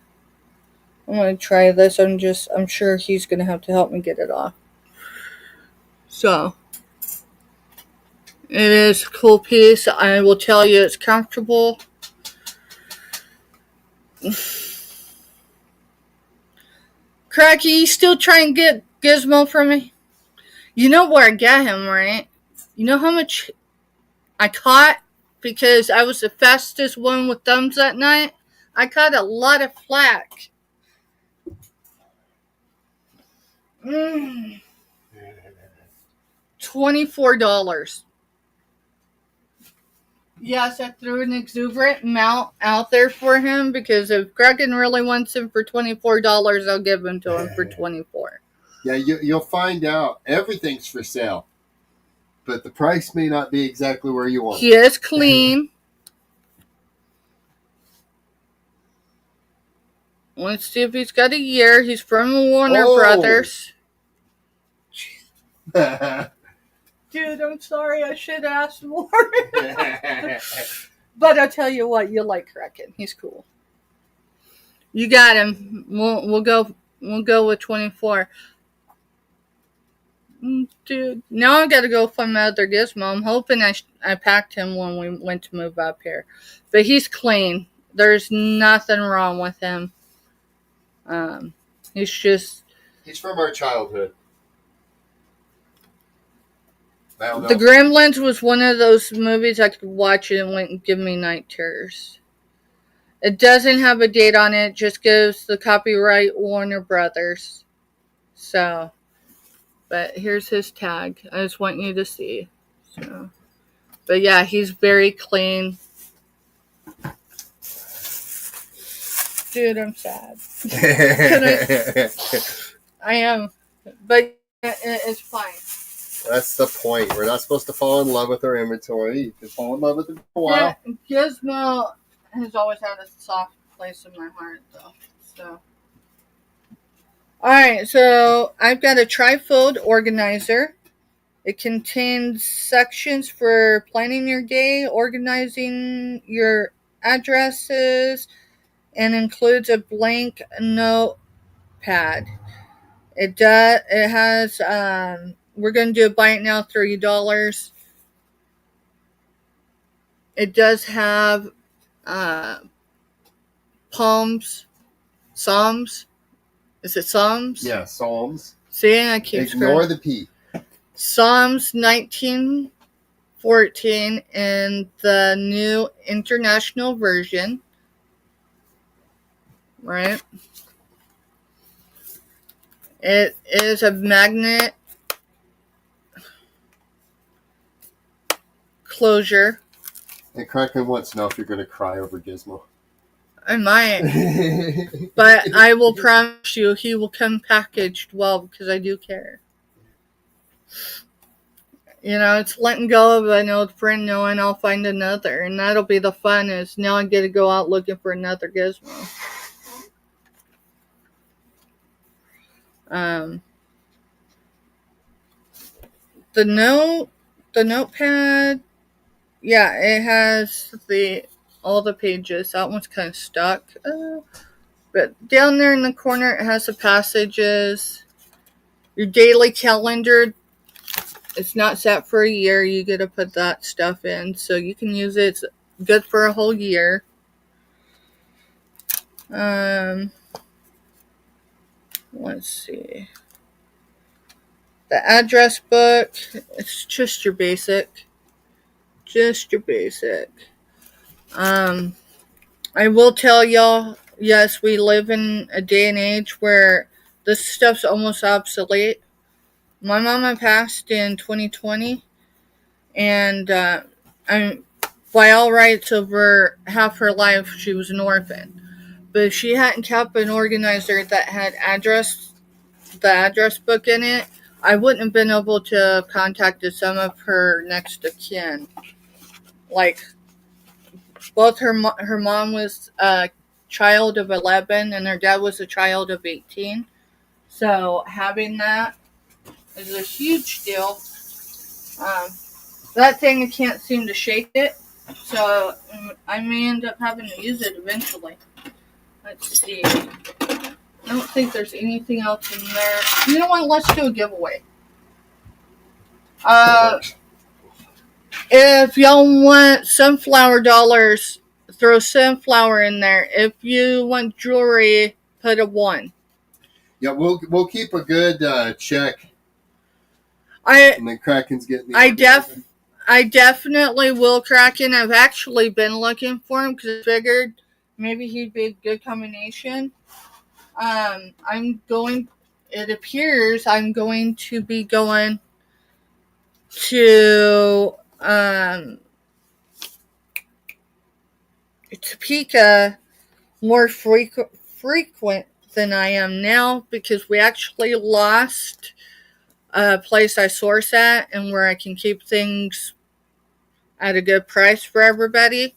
I'm going to try this. I'm sure he's going to have to help me get it off. So, it is a cool piece. I will tell you it's comfortable. Cracky, you still trying to get Gizmo from me? You know where I got him, right? You know how much I caught? Because I was the fastest one with thumbs that night. I caught a lot of flack. $24. Yes, I threw an exuberant amount out there for him because if Kraken really wants him for $24, I'll give him to him for $24. Yeah, you'll find out everything's for sale, but the price may not be exactly where you want. He is clean. Let's see if he's got a year. He's from Warner Brothers. Dude, I'm sorry. I should ask more. But I'll tell you what, you'll like Kraken. He's cool. You got him. We'll go with 24. Dude, now I gotta go find my other Gizmo. I'm hoping I packed him when we went to move up here. But he's clean. There's nothing wrong with him. He's from our childhood. The Gremlins was one of those movies I could watch it and wouldn't give me night terrors. It doesn't have a date on it. It just gives the copyright Warner Brothers. So, but here's his tag. I just want you to see. So, but yeah, he's very clean. Dude, I'm sad. I am. But it's fine. That's the point. We're not supposed to fall in love with our inventory. You can fall in love with it for a while. Yeah, Gizmo has always had a soft place in my heart, though. So, alright, so I've got a trifold organizer. It contains sections for planning your day, organizing your addresses, and includes a blank notepad. It has, we're going to do a buy it now, $30. It does have Psalms. Is it Psalms? Yeah, Psalms. See, I keep Ignore the P. Psalms 19:14 in the New International Version. Right? It is a magnet closure. And Kraken wants to know if you're going to cry over Gizmo. I might. But I will promise you he will come packaged well because I do care. It's letting go of an old friend knowing I'll find another. And that'll be the fun is now I get to go out looking for another Gizmo. The notepad, yeah, it has all the pages. That one's kind of stuck. But down there in the corner, it has the passages. Your daily calendar, it's not set for a year. You get to put that stuff in, so you can use it. It's good for a whole year. Let's see. The address book, it's just your basic. Just your basic. I will tell y'all, yes, we live in a day and age where this stuff's almost obsolete. My mama passed in 2020, and by all rights, over half her life, she was an orphan. But if she hadn't kept an organizer that had the address book in it, I wouldn't have been able to have contacted some of her next of kin. Like, both her mom was a child of 11 and her dad was a child of 18. So having that is a huge deal. That thing, I can't seem to shake it. So I may end up having to use it eventually. Let's see. I don't think there's anything else in there. You know what? Let's do a giveaway. If y'all want sunflower dollars, throw sunflower in there. If you want jewelry, put a 1. Yeah, we'll keep a good check. And then Kraken's getting the I definitely will Kraken. I've actually been looking for him because I figured maybe he'd be a good combination. It appears I'm going to be going to Topeka more frequent than I am now because we actually lost a place I source at and where I can keep things at a good price for everybody.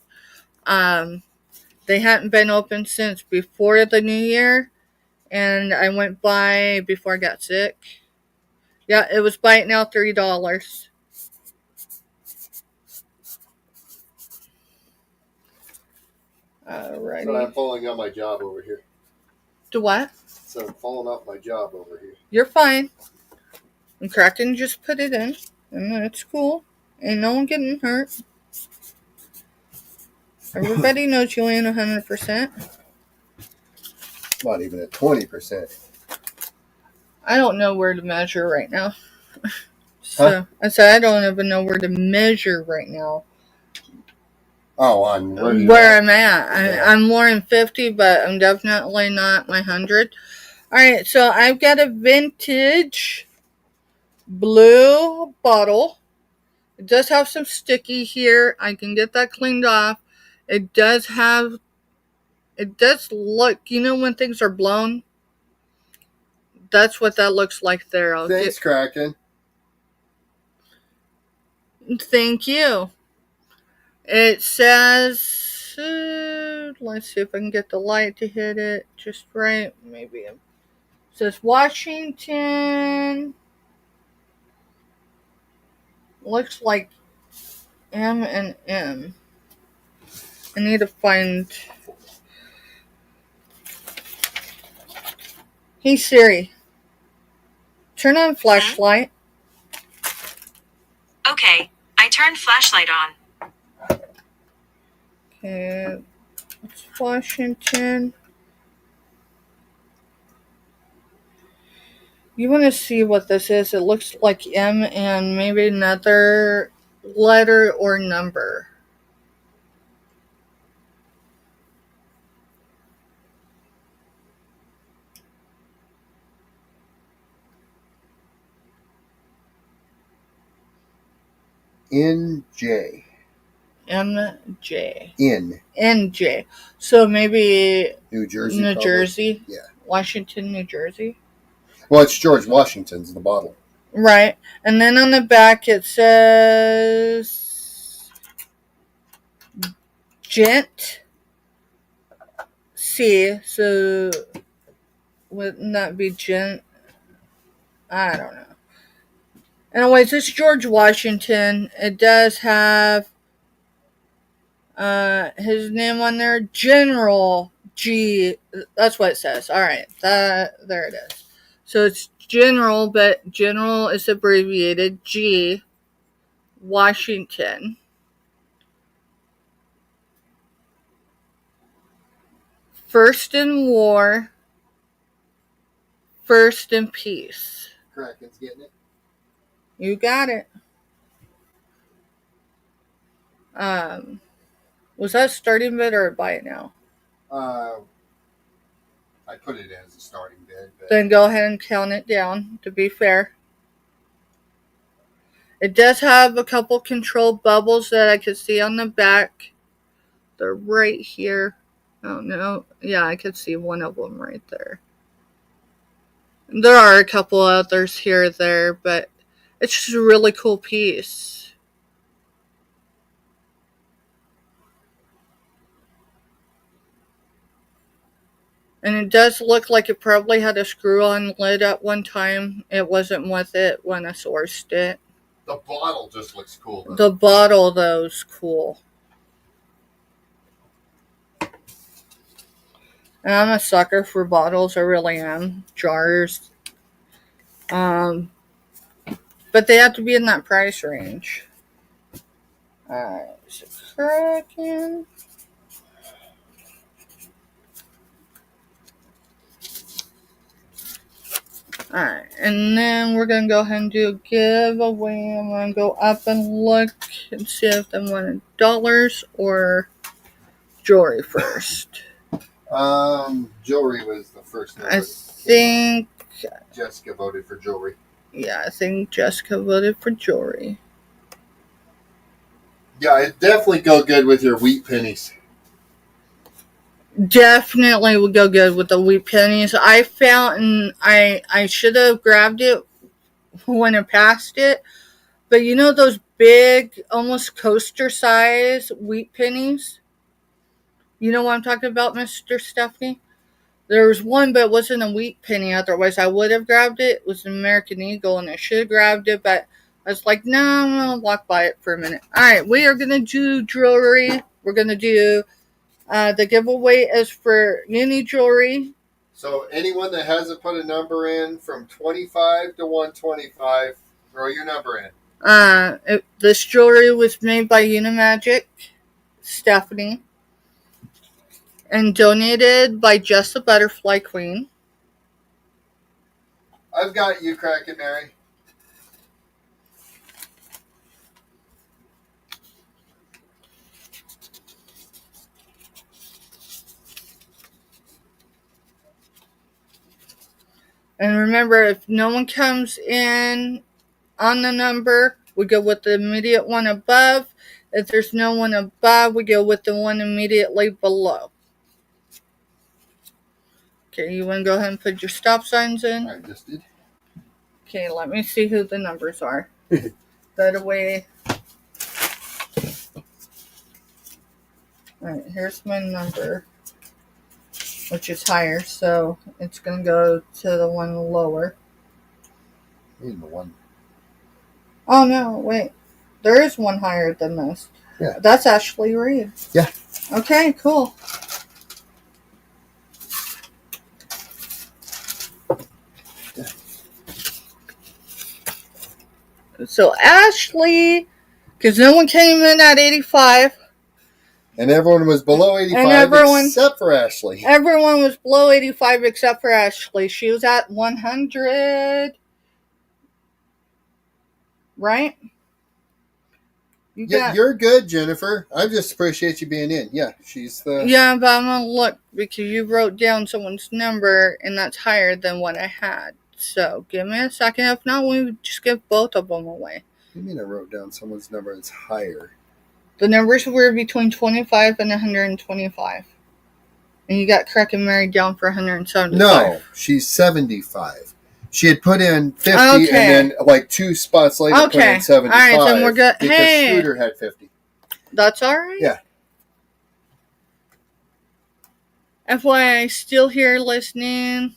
They hadn't been open since before the new year, and I went by before I got sick. Yeah, it was by now $3. Alrighty. So I'm falling on my job over here. To what? So I'm falling off my job over here. You're fine. And Kraken just put it in, and it's cool. Ain't no one getting hurt. Everybody knows you ain't 100%. Not even at 20%. I don't know where to measure right now. So I said I don't even know where to measure right now. Oh, on where I'm at. I'm more than 50, but I'm definitely not my 100. Alright, so I've got a vintage blue bottle. It does have some sticky here. I can get that cleaned off. It does look, you know when things are blown? That's what that looks like there. Thanks, Kraken. Thank you. It says, let's see if I can get the light to hit it just right. Maybe it says Washington. Looks like M and M. I need to find. Hey Siri, turn on flashlight. Okay, I turned flashlight on. Okay, it's Washington. You want to see what this is? It looks like M and maybe another letter or number. NJ. MJ. NJ. So maybe New Jersey. New Jersey. Yeah. Washington, New Jersey. Well, it's George Washington's the bottle. Right. And then on the back it says Gent C. So wouldn't that be Gent? I don't know. Anyways, it's George Washington. It does have his name on there, General G. That's what it says. All right, there it is. So it's general, but general is abbreviated G. Washington. First in war, first in peace. Kraken's getting it. You got it. Was that a starting bid or a buy it now? I put it as a starting bid. But Then go ahead and count it down, to be fair. It does have a couple control bubbles that I could see on the back. They're right here. Oh, no. Yeah, I could see one of them right there. There are a couple others here or there, but it's just a really cool piece. And it does look like it probably had a screw-on lid at one time. It wasn't with it when I sourced it. the bottle just looks cool. Though. The bottle, though, is cool. And I'm a sucker for bottles. I really am. Jars. But they have to be in that price range. Alright, so Kraken. Alright, and then we're going to go ahead and do a giveaway. I'm going to go up and look and see if they wanted dollars or jewelry first. Jewelry was the first number. I think... Jessica voted for jewelry. Yeah, I think Jessica voted for jewelry. Yeah, it definitely go good with your wheat pennies. Definitely would go good with the wheat pennies. I found, and I should have grabbed it when I passed it, but you know those big, almost coaster size wheat pennies? You know what I'm talking about, Mr. Stephanie? There was one, but it wasn't a wheat penny. Otherwise, I would have grabbed it. It was an American Eagle, and I should have grabbed it, but I was like, no, I'm going to walk by it for a minute. All right, we are going to do jewelry. We're going to do, the giveaway is for uni jewelry. So anyone that hasn't put a number in from 25 to 125, throw your number in. This jewelry was made by Unimagic, Stephanie, and donated by Just the Butterfly Queen. I've got you, Kraken Mary. And remember, if no one comes in on the number, we go with the immediate one above. If there's no one above, we go with the one immediately below. Okay, you want to go ahead and put your stop signs in? I just did. Okay, let me see who the numbers are. That way. Alright, here's my number, which is higher, so it's going to go to the one lower. In the one. Oh, no, wait. There is one higher than this. Yeah. That's Ashley Reed. Yeah. Okay, cool. Yeah. So Ashley, because no one came in at 85. And everyone was below 85 except for Ashley. Everyone was below 85 except for Ashley. She was at 100. Right? You're good, Jennifer. I just appreciate you being in. Yeah, she's the... Yeah, but I'm going to look because you wrote down someone's number and that's higher than what I had. So give me a second. If not, we would just give both of them away. What do you mean I wrote down someone's number that's higher? The numbers were between 25 and 125. And you got Kraken Mary down for 175. No, she's 75. She had put in 50 and then like 2 spots later put in 75. All right, then we're good. Because hey, Scooter had 50. That's all right. Yeah. FYI, still here listening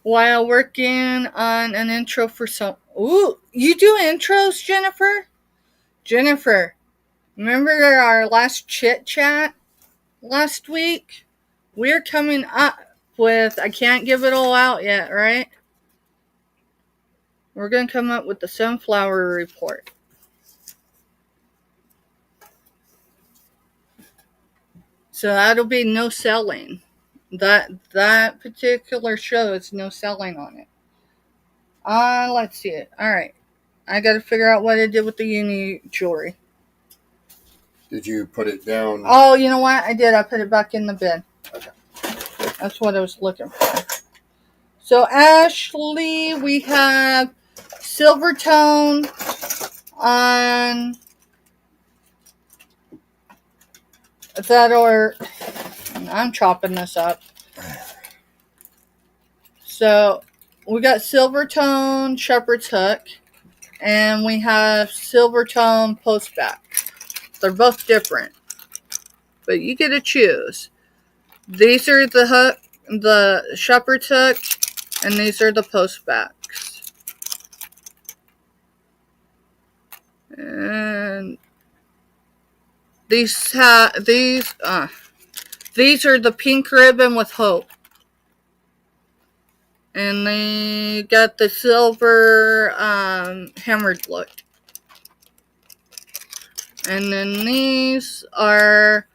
while working on an intro for some... Ooh, you do intros, Jennifer? Jennifer, remember our last chit chat last week? we're coming up with, I can't give it all out yet, right? We're going to come up with the Sunflower Report. So that'll be no selling. That particular show is no selling on it. Let's see it. All right. I got to figure out what I did with the uni jewelry. Did you put it down? Oh, you know what? I did. I put it back in the bin. Okay. That's what I was looking for. So, Ashley, we have silver tone on that, or I'm chopping this up. So, we got silver tone shepherd's hook, and we have silver tone postback. They're both different, but you get to choose. These are the hook, the shepherd's hook, and these are the postbacks. And these are the pink ribbon with hope. And they got the silver hammered look. And then these are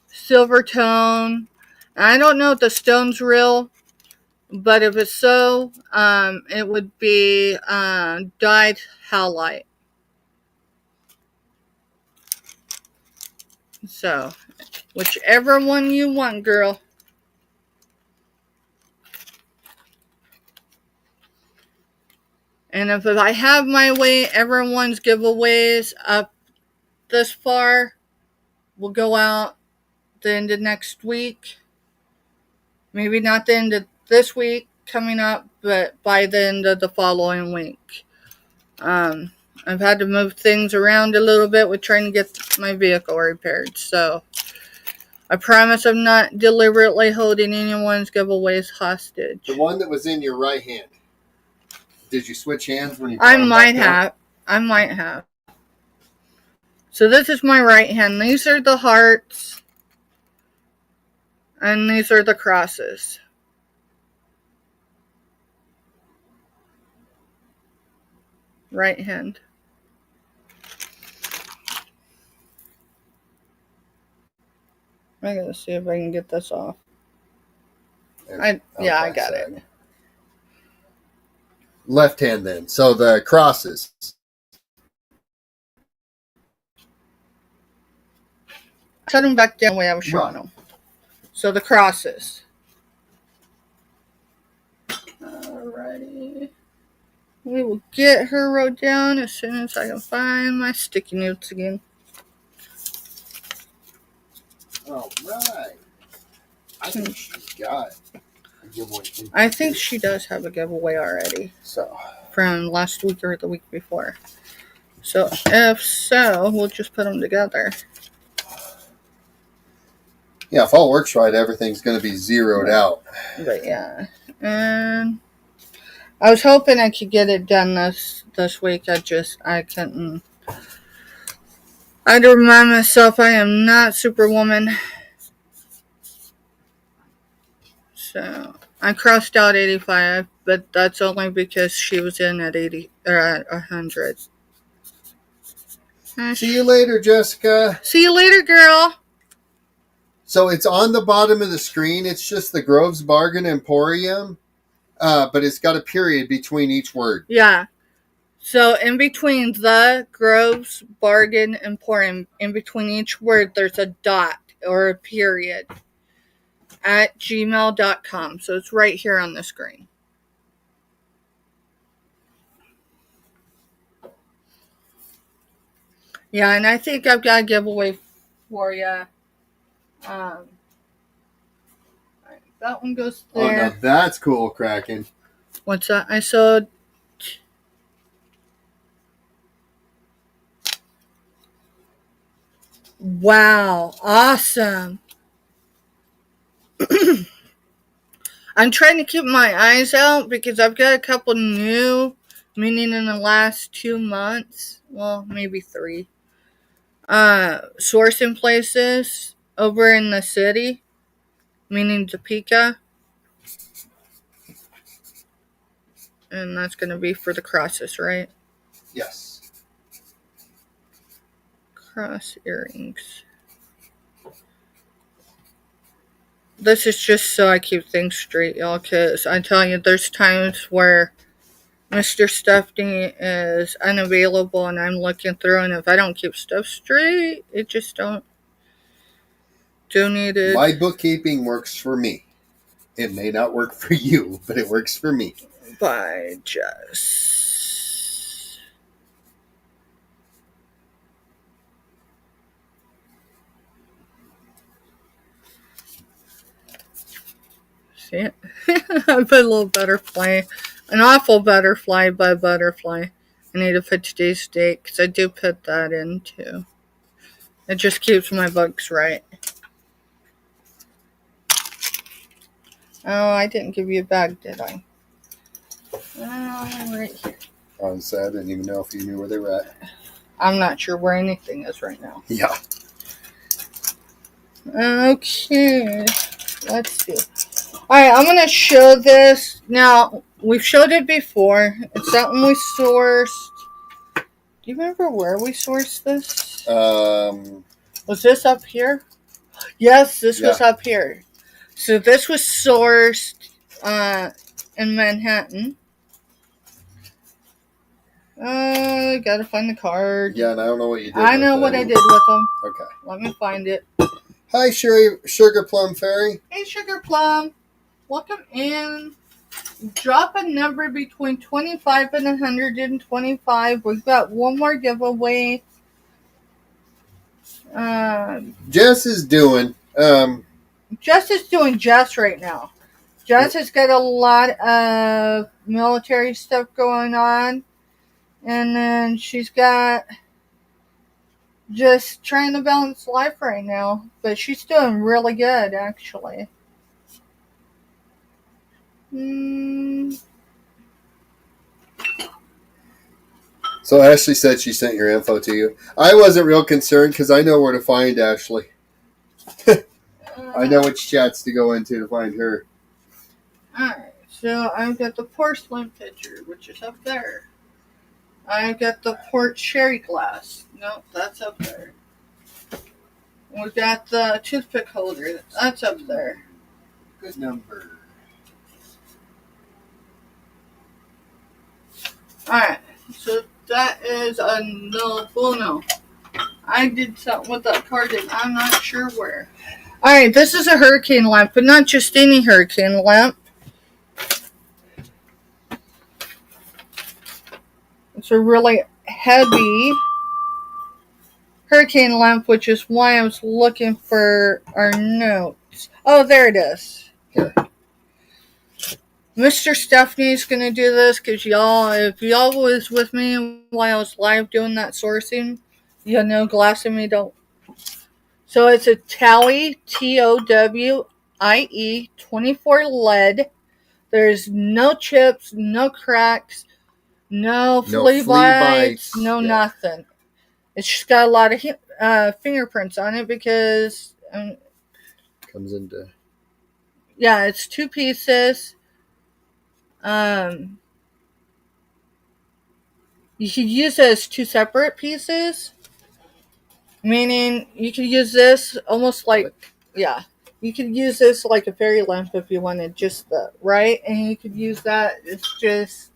silver tone. I don't know if the stone's real, but if it's so, it would be dyed halite. So, whichever one you want, girl. And if I have my way, everyone's giveaways up this far will go out the end of next week. Maybe not the end of this week coming up, but by the end of the following week. I've had to move things around a little bit with trying to get my vehicle repaired. So I promise I'm not deliberately holding anyone's giveaways hostage. The one that was in your right hand. Did you switch hands when you? I might have. So this is my right hand. These are the hearts. And these are the crosses. Right hand. I gotta see if I can get this off. I got it. Left hand then. So the crosses. Cut them back down the way I was showing them. So the crosses. Alrighty. We will get her wrote down as soon as I can find my sticky notes again. All right. I think she's got a giveaway. I think she does have a giveaway already. So from last week or the week before. So if so, we'll just put them together. Yeah, if all works right, everything's going to be zeroed out. But yeah, and I was hoping I could get it done this week. I couldn't. I had to remind myself I am not Superwoman. So I crossed out 85, but that's only because she was in at 80 or at 100. See you later, Jessica. See you later, girl. So it's on the bottom of the screen. It's just the Groves Bargain Emporium, but it's got a period between each word. Yeah. So in between the Groves Bargain Emporium, in between each word, there's a dot or a period at gmail.com. So it's right here on the screen. Yeah, and I think I've got a giveaway for you. That one goes there. Oh, now that's cool, Kraken. What's that? I sewed. Wow, awesome. I'm trying to keep my eyes out because I've got a couple new, meaning in the last 2 months, well, maybe 3, sourcing places over in the city. meaning Topeka. And that's going to be for the crosses, right? Yes. Cross earrings. This is just so I keep things straight, y'all, because I tell you, there's times where Mr. Stuffney is unavailable and I'm looking through, and if I don't keep stuff straight, it just don't do needed. My bookkeeping works for me. It may not work for you, but it works for me. By Jess. See it? I put a little butterfly. An awful butterfly by butterfly. I need to put today's date because I do put that in too. It just keeps my books right. Oh, I didn't give you a bag, did I? Oh, right here. Honestly, I didn't even know if you knew where they were at. I'm not sure where anything is right now. Yeah. Okay. Let's see. Alright, I'm going to show this. Now, we've showed it before. It's something we sourced. Do you remember where we sourced this? Was this up here? Yes, this was up here. So this was sourced in Manhattan. Gotta find the card. Yeah, and I don't know what you did. I know what I did with them. Okay. Let me find it. Hi, Sugar Plum Fairy. Hey, Sugar Plum. Welcome in. Drop a number between 25 and 125. We've got one more giveaway. Jess is doing. Jess is doing Jess right now. Jess has got a lot of military stuff going on. And then she's got just trying to balance life right now. But she's doing really good, actually. So Ashley said she sent your info to you. I wasn't real concerned because I know where to find Ashley. I know which chats to go into to find her. Alright, so I've got the porcelain pitcher, which is up there. I've got the port sherry glass. Nope, that's up there. We've got the toothpick holder. That's up there. Good number. Alright, so that is a no bueno. I did something with that card and I'm not sure where. Alright, this is a hurricane lamp, but not just any hurricane lamp. It's a really heavy hurricane lamp, which is why I was looking for our notes. Oh, there it is. Here. Mr. Stephanie's going to do this because if y'all was with me while I was live doing that sourcing, you know glass in me don't. So it's a Towie, Towie 24 lead. There's no chips, no cracks, no flea bites, no nothing. It's just got a lot of fingerprints on it because comes into. Yeah, it's 2 pieces. You could use it as 2 separate pieces. Meaning you could use this almost like, you could use this like a fairy lamp if you wanted just the, right? And you could use that, it's just,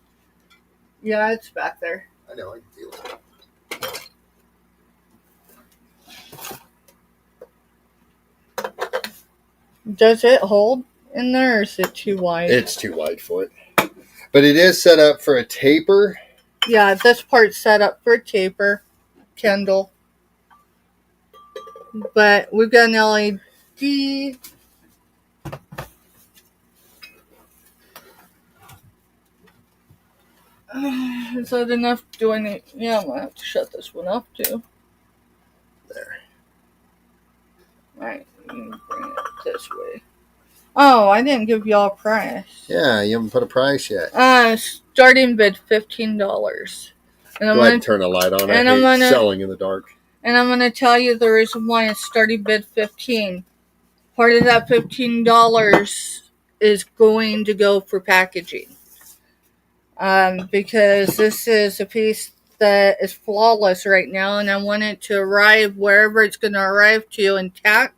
it's back there. I know, I can feel it. Does it hold in there or is it too wide? It's too wide for it. But it is set up for a taper. Yeah, this part's set up for a taper, Kendall. But we've got an LED. Is that enough? Do I need... Yeah, I'm going to have to shut this one off too. There. Alright, let me bring it this way. Oh, I didn't give y'all a price. Yeah, you haven't put a price yet. Starting bid $15. And Go ahead and turn a light on. I hate selling in the dark. And I'm going to tell you the reason why it's starting bid $15. part of that $15 is going to go for packaging. Because this is a piece that is flawless right now, and I want it to arrive wherever it's going to arrive to intact.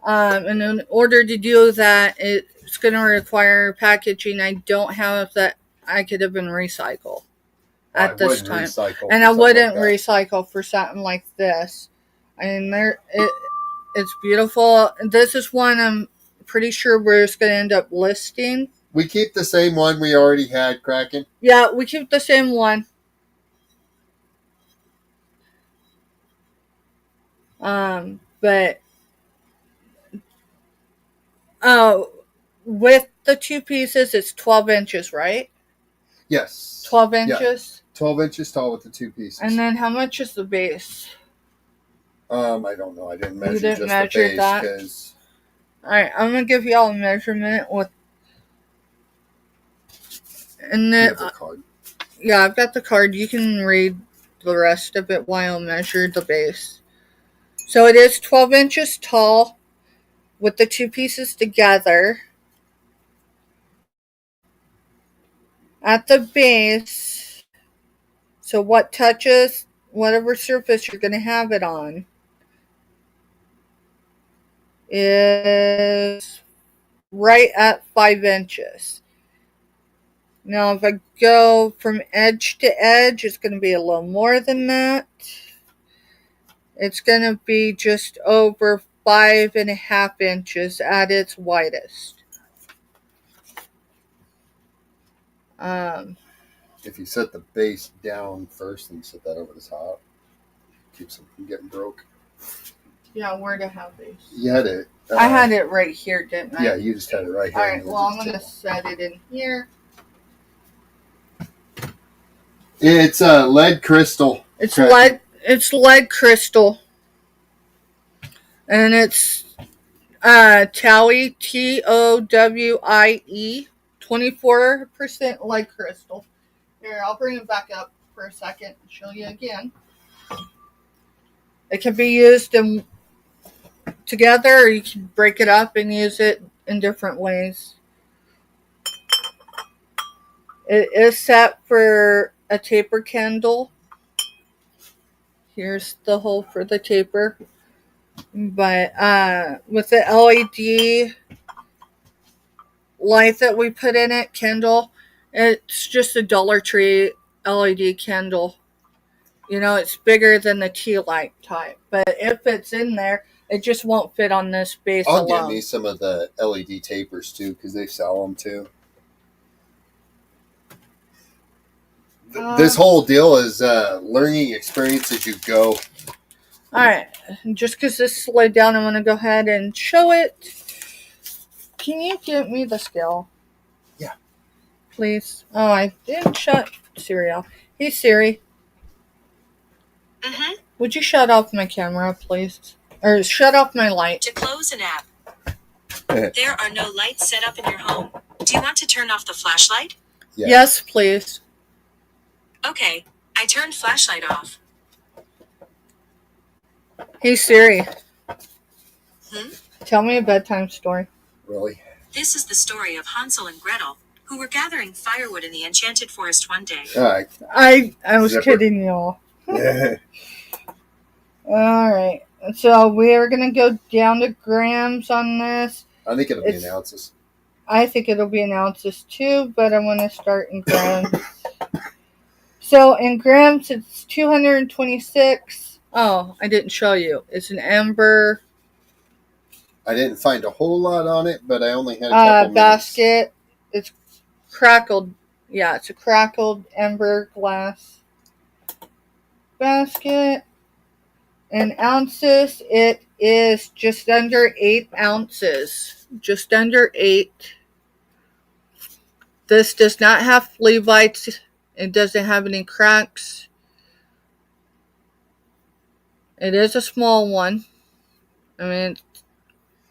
And in order to do that, it's going to require packaging I don't have that I could even recycle at this time. And I wouldn't recycle for something like this. I mean, it's beautiful. This is one I'm pretty sure we're just going to end up listing. We keep the same one we already had, Kraken? Yeah, we keep the same one. But with the two pieces, it's 12 inches, right? Yes. 12 inches? Yeah. 12 inches tall with the two pieces. And then how much is the base? I don't know. I didn't measure just measure the base. That? Alright, I'm going to give y'all a measurement with... And then, yeah, I've got the card. You can read the rest of it while I measure the base. So it is 12 inches tall with the two pieces together. At the base, so what touches whatever surface you're going to have it on is right at 5 inches. Now, if I go from edge to edge, it's going to be a little more than that. It's going to be just over 5.5 inches at its widest. If you set the base down first and set that over the top, keeps them from getting broke. Yeah, where'd I have base? You had it. I had it right here, didn't I? Yeah, you just had it right here. All right, well, I'm going to set it in here. It's lead crystal. It's lead crystal. And it's Towie, TOWIE, 24% lead crystal. Here, I'll bring it back up for a second and show you again. It can be used together, or you can break it up and use it in different ways. It is set for a taper candle. Here's the hole for the taper. But with the LED light that we put in it, candle, it's just a Dollar Tree LED candle. You know, it's bigger than the tea light type. But if it's in there, it just won't fit on this base alone. I'll get me some of the LED tapers too, because they sell them too. This whole deal is learning experience as you go. Alright, just because this slid down, I want to go ahead and show it. Can you give me the scale? Yeah. Please. Oh, I didn't shut Siri off. Hey, Siri. Mm-hmm. Would you shut off my camera, please? Or shut off my light. To close an app. There are no lights set up in your home. Do you want to turn off the flashlight? Yeah. Yes, please. Okay, I turned flashlight off. Hey, Siri. Hmm? Tell me a bedtime story. Really? This is the story of Hansel and Gretel, who were gathering firewood in the enchanted forest one day. All right. I was kidding y'all. Alright. So we're going to go down to grams on this. I think it'll be in ounces. I think it'll be in ounces too, but I want to start in grams. So in grams, it's 226. Oh, I didn't show you. It's an amber. I didn't find a whole lot on it, but I only had a couple basket. It's crackled. Yeah, it's a crackled amber glass basket. In ounces, it is just under 8 ounces. Just under 8. This does not have flea bites. It doesn't have any cracks. It is a small one. I mean,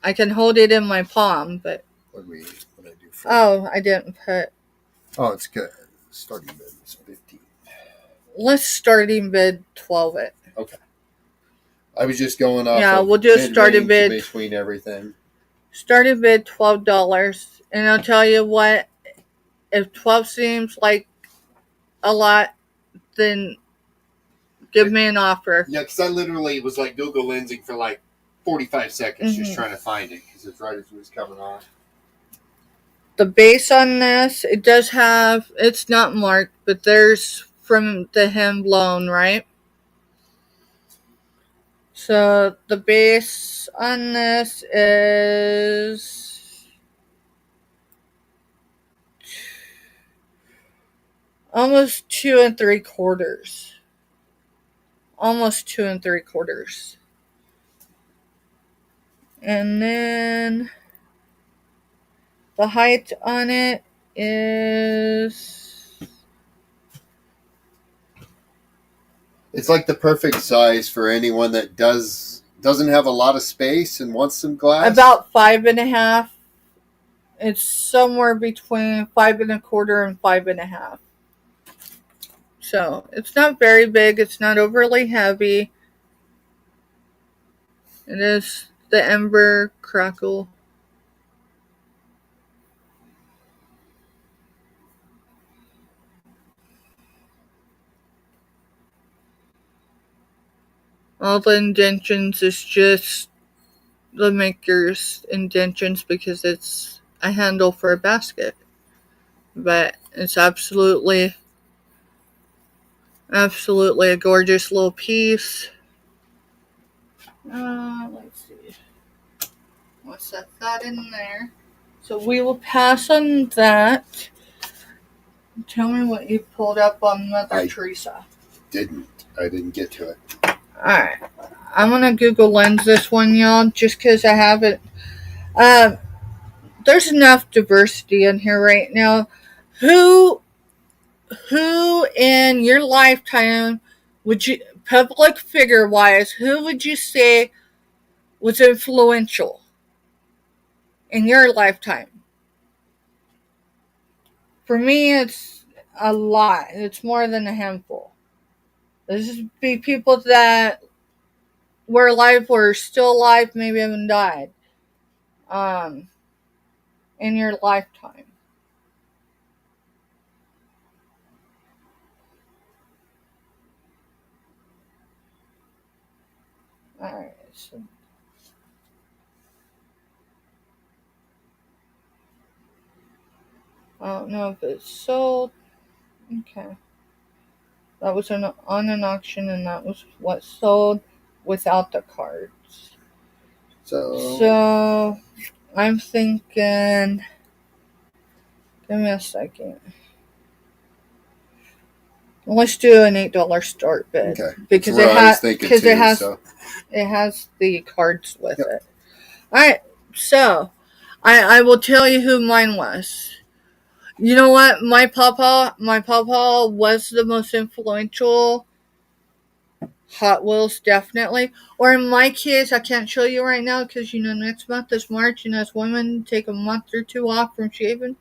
I can hold it in my palm, but... What do I do for I didn't put... Oh, it's good. Starting bid is 15. Let's starting bid 12 it. Okay. I was just going off. Yeah, of we'll do a starter range bid. between everything. Starter bid $12, and I'll tell you what. If 12 seems like a lot, then give me an offer. Yeah, because I literally was like Google lensing for like 45 seconds just trying to find it because it's right as it was coming on. The base on this, it does have, it's not marked, but there's from the hem blown, right? So the base on this is almost 2 3/4. Almost 2 3/4. And then the height on it is, it's like the perfect size for anyone that doesn't have a lot of space and wants some glass. about 5.5. It's somewhere between 5 1/4 and 5.5. So it's not very big. It's not overly heavy. It is the Ember Crackle. All the indentions is just the maker's indentions because it's a handle for a basket. But it's absolutely a gorgeous little piece. Let's see. We'll set that in there. So we will pass on that. Tell me what you pulled up on Mother Teresa. I didn't get to it. Alright. I'm going to Google Lens this one, y'all, just because I haven't. There's enough diversity in here right now. Who in your lifetime would you, public figure wise, who would you say was influential in your lifetime? For me, it's a lot. It's more than a handful. This would be people that were alive or still alive, maybe haven't died. In your lifetime. Alright, so I don't know if it's sold. Okay. That was on an auction, and that was what sold without the cards. So I'm thinking. Give me a second. Let's do an $8 start bid. Okay. Because it has the cards with it. Alright, so I will tell you who mine was. You know what? My papa was the most influential. Hot Wheels, definitely. Or in my case, I can't show you right now because, next month is March, and as women take a month or two off from shaving.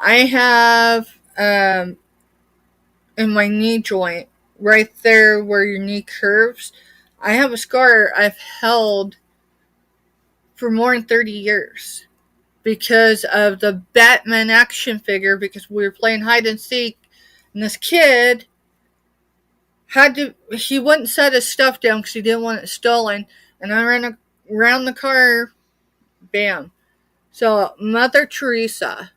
I have, in my knee joint, right there where your knee curves, I have a scar I've held for more than 30 years. Because of the Batman action figure, because we were playing hide and seek, and this kid he wouldn't set his stuff down because he didn't want it stolen, and I ran around the car, bam. So, Mother Teresa,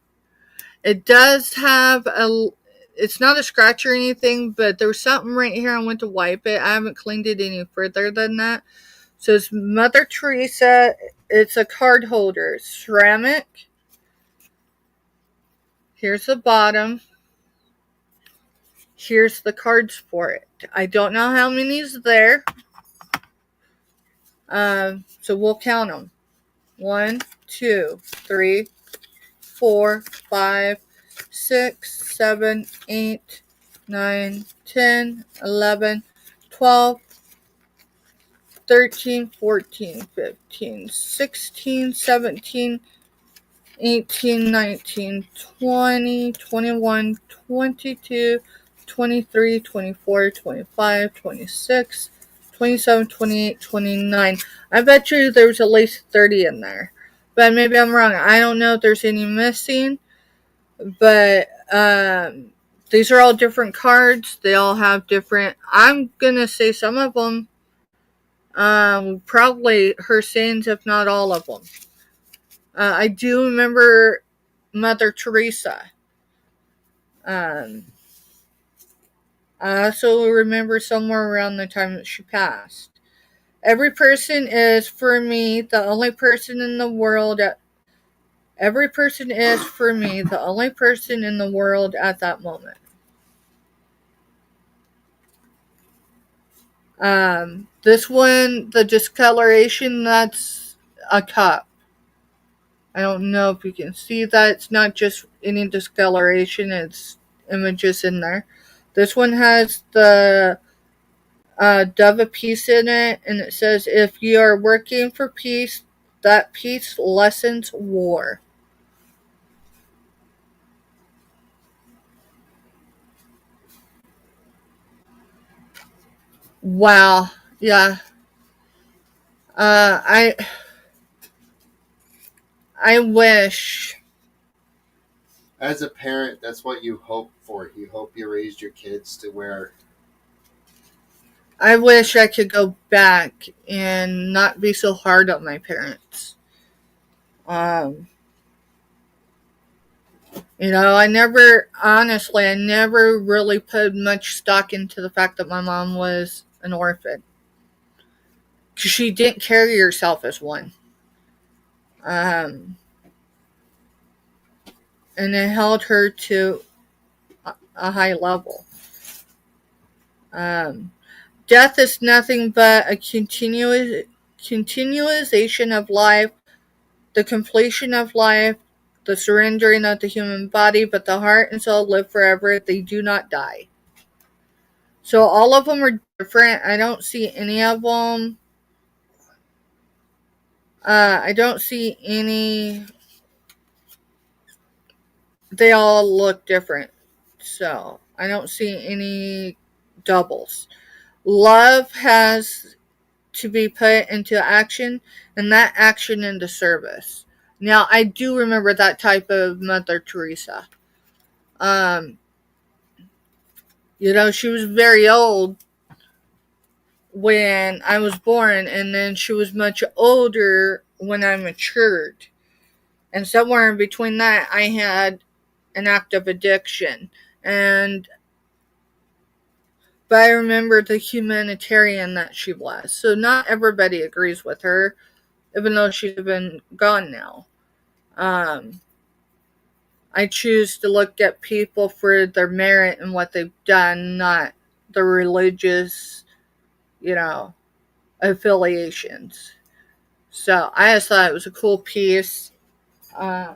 it does have it's not a scratch or anything, but there was something right here, I went to wipe it, I haven't cleaned it any further than that. So, it's Mother Teresa, it's a card holder, ceramic. Here's the bottom. Here's the cards for it. I don't know how many is there. So we'll count them. 1, 2, 3, 4, 5, 6, 7, 8, 9, 10, 11, 12, 13, 14, 15, 16, 17, 18, 19, 20, 21, 22, 23, 24, 25, 26, 27, 28, 29. I bet you there's at least 30 in there. But maybe I'm wrong. I don't know if there's any missing. But these are all different cards. They all have different... I'm going to say some of them. Probably her sayings, if not all of them. I do remember Mother Teresa. I also remember somewhere around the time that she passed. Every person is for me the only person in the world at every person is for me the only person in the world at that moment. This one, the discoloration, that's a cup. I don't know if you can see that. It's not just any discoloration, it's images in there. This one has the dove of peace in it, and it says, if you are working for peace, that peace lessens war. Wow. Yeah. I wish. As a parent, that's what you hope for. You hope you raised your kids to where... I wish I could go back and not be so hard on my parents. I never really put much stock into the fact that my mom was an orphan. Because she didn't carry herself as one. And it held her to a high level. Death is nothing but a continuation of life, the completion of life, the surrendering of the human body, but the heart and soul live forever. They do not die. So all of them are different. I don't see any of them. I don't see any. They all look different. So I don't see any doubles. Love has to be put into action, and that action into service. Now, I do remember that type of Mother Teresa. She was very old when I was born, and then she was much older when I matured. And somewhere in between that, I had an active addiction. But I remember the humanitarian that she was. So not everybody agrees with her, even though she's been gone now. I choose to look at people for their merit and what they've done, not the religious, affiliations. So I just thought it was a cool piece. Oh,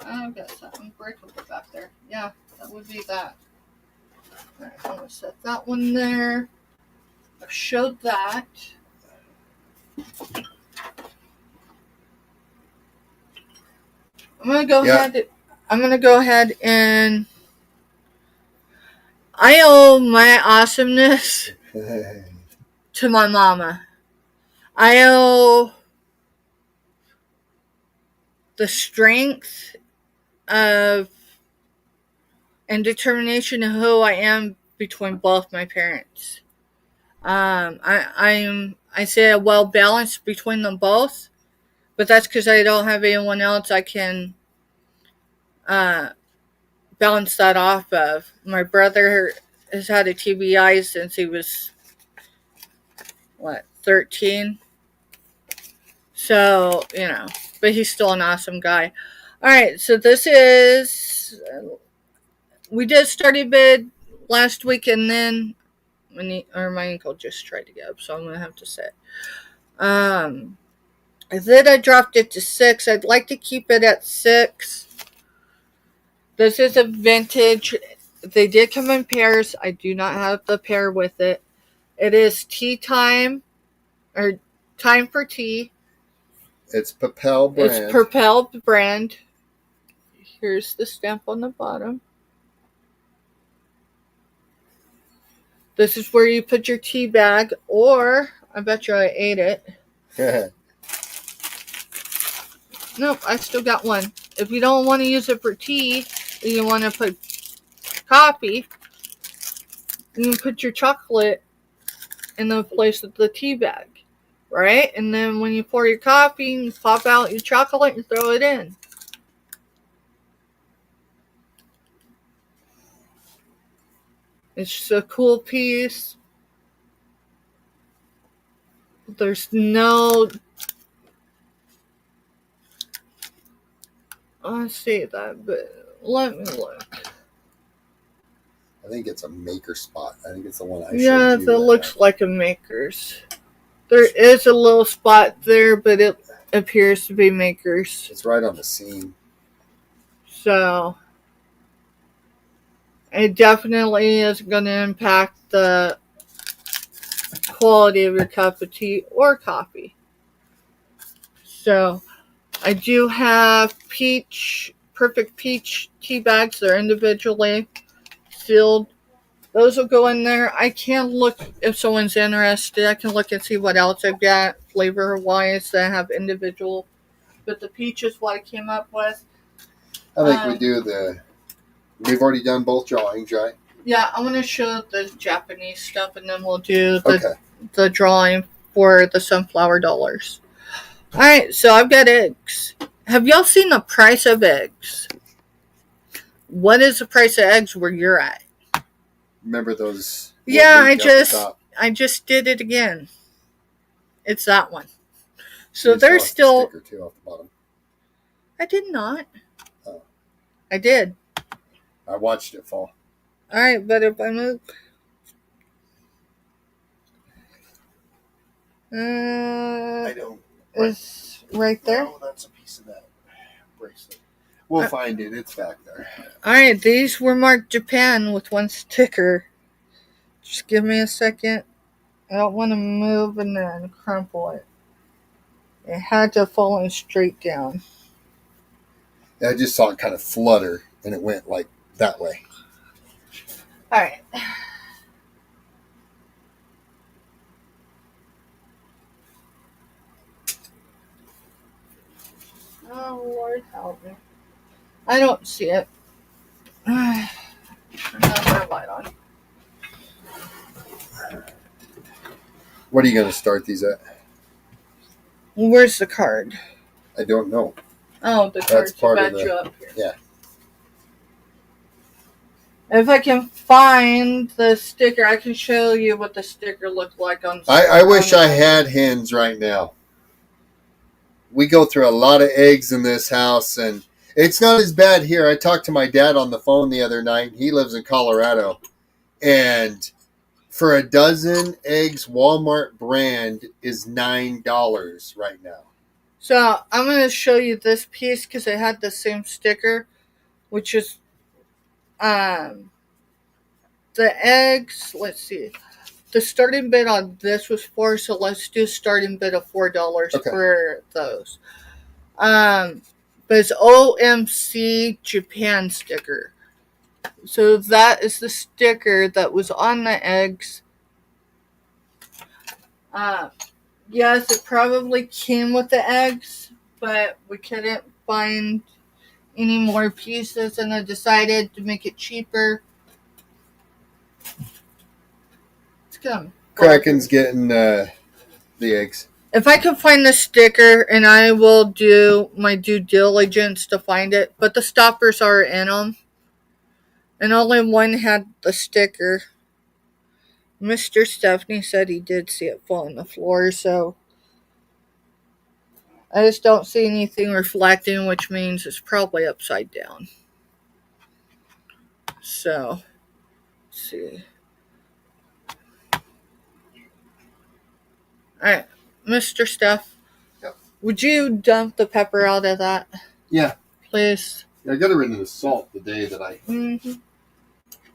I've got something breakable back there. Yeah, that would be that. Alright, I'm going to set that one there. I've showed that. I'm going to go ahead and I owe my awesomeness to my mama. I owe the strength of and determination of who I am between both my parents. I say a well balanced between them both, but that's because I don't have anyone else I can balance that off of. My brother has had a TBI since he was 13. So, but he's still an awesome guy. Alright, so this is, we did study bid last week, and then my ankle just tried to get up, so I'm going to have to sit. Then I dropped it to 6. I'd like to keep it at 6. This is a vintage. They did come in pairs. I do not have the pair with it. It is tea time, or time for tea. It's Propel brand. It's Propel brand. Here's the stamp on the bottom. This is where you put your tea bag, or I bet you I ate it. Nope, I still got one. If you don't want to use it for tea, and you want to put coffee, you can put your chocolate in the place of the tea bag, right? And then when you pour your coffee, you pop out your chocolate and throw it in. It's just a cool piece. There's no... I see that, but let me look. I think it's a maker spot. I think it's the one I showed Yeah, you. that looks like a maker's. There is a little spot there, but it appears to be maker's. It's right on the seam. So, it definitely is going to impact the quality of your cup of tea or coffee. So, I do have perfect peach tea bags. They're individually sealed. Those will go in there. I can look if someone's interested. I can look and see what else I've got flavor-wise that have individual. But the peach is what I came up with. I think we've already done both drawings, right? Yeah, I'm going to show the Japanese stuff, and then we'll do the drawing for the sunflower dollars. All right, so I've got eggs. Have y'all seen the price of eggs? What is the price of eggs where you're at? Remember those? Yeah, I just did it again. It's that one. So there's still... sticker too off the bottom. I did not. Oh. I did. I watched it fall. All right, but if I move... I don't. It's right there. No, that's a piece of that bracelet. We'll find it. It's back there. All right, these were marked Japan with one sticker. Just give me a second. I don't want to move and then crumple it. It had to fall in straight down. I just saw it kind of flutter, and it went like that way. All right. Oh, Lord help me. I don't see it. Turn my light on. What are you going to start these at? Where's the card? I don't know. Oh, the card's part about of you up here. Yeah. If I can find the sticker, I can show you what the sticker looked like on. I wish I had hens right now. We go through a lot of eggs in this house, and it's not as bad here. I talked to my dad on the phone the other night. He lives in Colorado, and for a dozen eggs, Walmart brand is $9 right now. So I'm going to show you this piece because it had the same sticker, which is the eggs. Let's see. The starting bid on this was $4, so let's do starting bid of $4 for those. But it's OMC Japan sticker. So that is the sticker that was on the eggs. Yes, it probably came with the eggs, but we couldn't find any more pieces, and I decided to make it cheaper. Kraken's getting the eggs. If I can find the sticker, and I will do my due diligence to find it, but the stoppers are in them, and only one had the sticker. Mr. Stephanie said he did see it fall on the floor, so I just don't see anything reflecting, which means it's probably upside down. So, let's see. Alright, Mr. Steph, would you dump the pepper out of that? Yeah. Please. I got rid of the salt the day that I... Mm-hmm.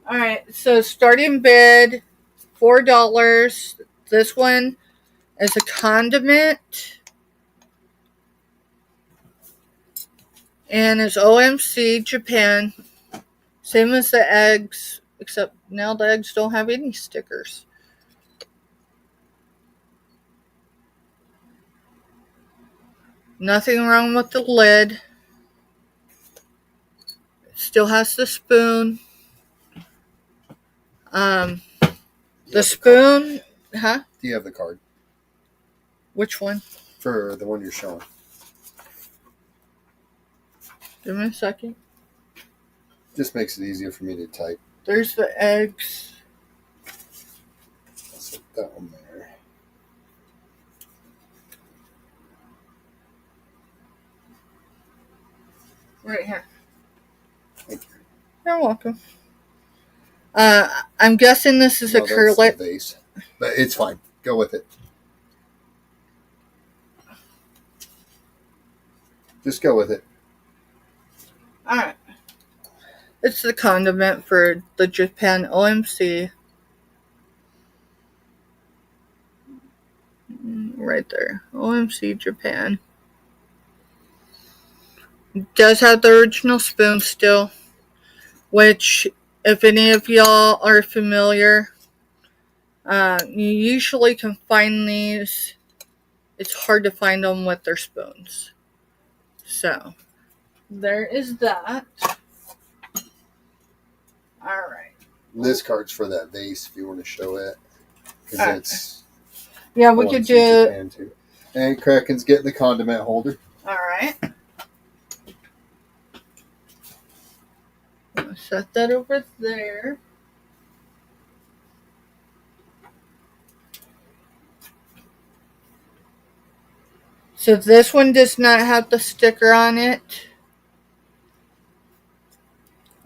Alright, so starting bid, $4. This one is a condiment. And it's OMC Japan. Same as the eggs. except now the eggs don't have any stickers. Nothing wrong with the lid. It still has the spoon. The spoon, huh? Do you have the card? Which one? For the one you're showing. Give me a second. Just makes it easier for me to type. There's the eggs. I'll set that one there. Right here. Thank you. You're welcome. I'm guessing this is No, acrylic. that's the vase. But it's fine. Go with it. Just go with it. Alright. It's the condiment for the Japan OMC. Right there. OMC Japan. It does have the original spoon still. Which, if any of y'all are familiar, you usually can find these. It's hard to find them with their spoons. So, there is that. Alright. This card's for that vase if you want to show it. Because it's. Yeah, we could do. Too. And Kraken's getting the condiment holder. Alright. Set that over there. So this one does not have the sticker on it.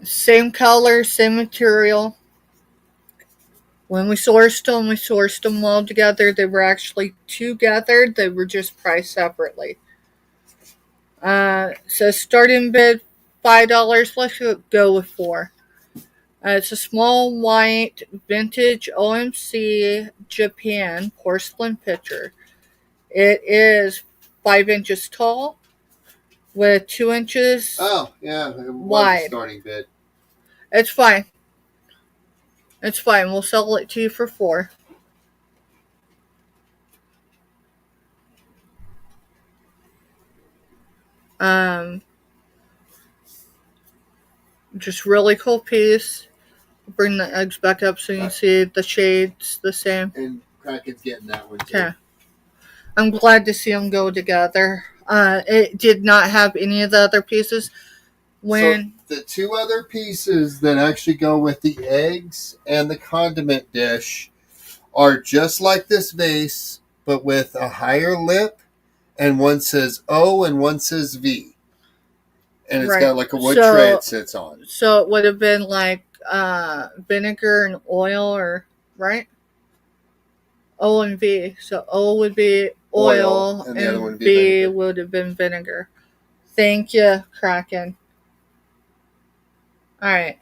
Same color, same material. When we sourced them all together. They were actually together. They were just priced separately. So starting bid $5. Let's go with $4. It's a small white vintage OMC Japan porcelain pitcher. It is 5 inches tall with 2 inches wide. Starting bid. It's fine. It's fine. We'll sell it to you for $4. Just really cool piece. Bring the eggs back up so you can see the shades the same. And Kraken's getting that one too. Okay. I'm glad to see them go together. It did not have any of the other pieces. So the two other pieces that actually go with the eggs and the condiment dish are just like this vase, but with a higher lip, and one says O and one says V. And it's got like a wood tray it sits on. So it would have been like vinegar and oil, or right? O and V. So O would be oil and the other one would be V vinegar. Would have been vinegar. Thank you, Kraken. Alright.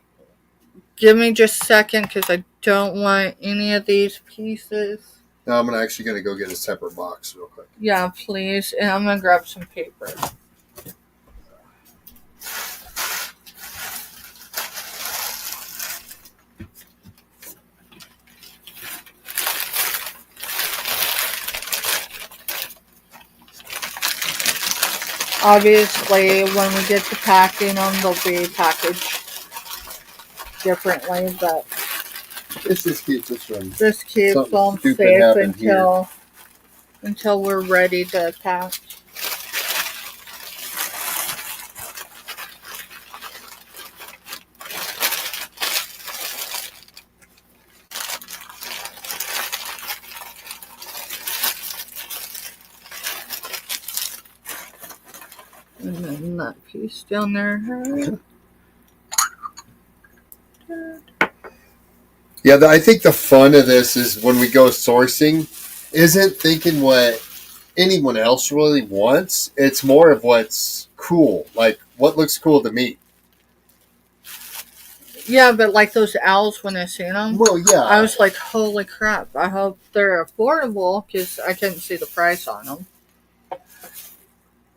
Give me just a second because I don't want any of these pieces. Now I'm actually going to go get a separate box real quick. Yeah, please. And I'm going to grab some paper. Obviously, when we get to packing them, they'll be packaged differently, but this just keeps us from this keeps them safe until we're ready to pack. And then that piece down there. Yeah, I think the fun of this is when we go sourcing, isn't thinking what anyone else really wants. It's more of what's cool, like what looks cool to me. Yeah, but like those owls, when I seen them, well, yeah, I was like, holy crap, I hope they're affordable, because I couldn't see the price on them.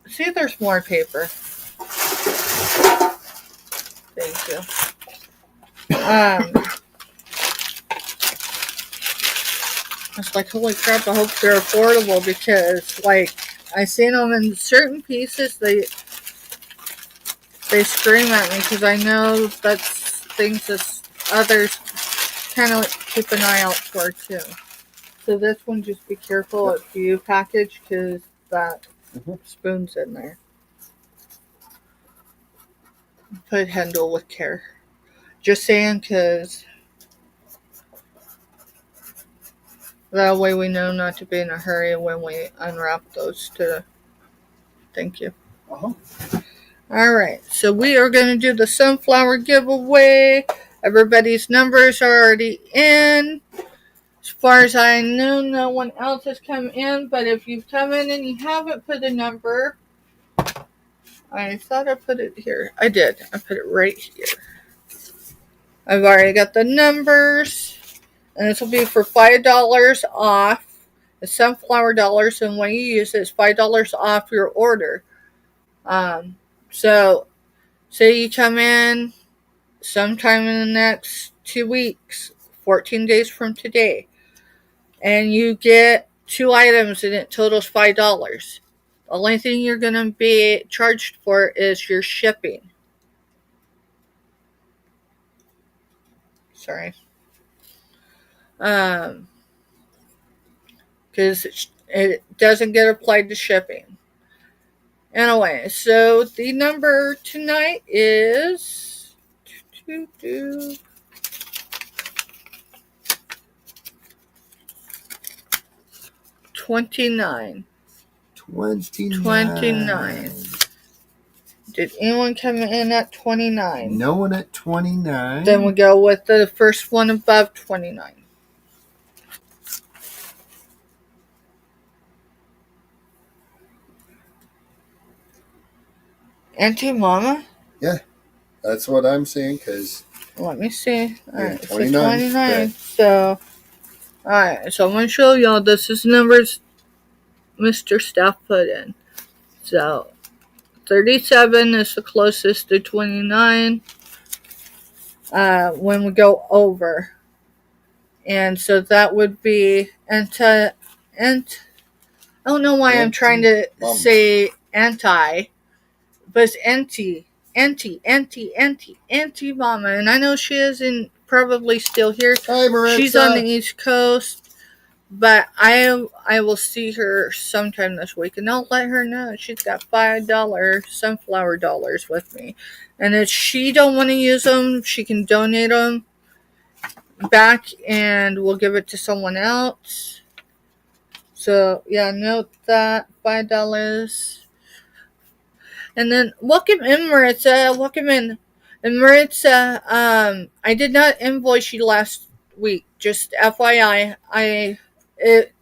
See, there's more paper. Thank you. was like, holy crap, I hope they're affordable because, like, I seen them in certain pieces, they scream at me because I know that's things that others kind of keep an eye out for too. So this one, just be careful if you package because that spoon's in there. Put handle with care. Just saying because that way we know not to be in a hurry when we unwrap those too. Thank you. Alright, so we are going to do the sunflower giveaway. Everybody's numbers are already in. As far as I know, no one else has come in, but if you've come in and you haven't put a number, I thought I put it here. I did. I put it right here. I've already got the numbers, and this will be for $5 off. It's sunflower dollars, and when you use it, it's $5 off your order. So, say you come in sometime in the next 2 weeks, 14 days from today, and you get 2 items and it totals $5. The only thing you're going to be charged for is your shipping. Sorry. Because it doesn't get applied to shipping. Anyway, so the number tonight is 29. 29. Did anyone come in at 29? No one at 29. Then we go with the first one above 29. Auntie Mama? Yeah, that's what I'm seeing, because... Let me see. Alright, 29. So 29. Okay. So, alright, so I'm going to show y'all. This is numbers Mr. Staff put in. So, 37 is the closest to 29 when we go over. And so that would be I don't know why I'm trying to say anti, but it's anti Mama. And I know she isn't probably still here. Hi, Maritza. She's on the East Coast, but I will see her sometime this week, and I'll let her know she's got $5 sunflower dollars with me. And if she don't want to use them, she can donate them back, and we'll give it to someone else. So yeah, note that $5. And then welcome in, Maritza. Welcome in. And Maritza, I did not invoice you last week. Just FYI, it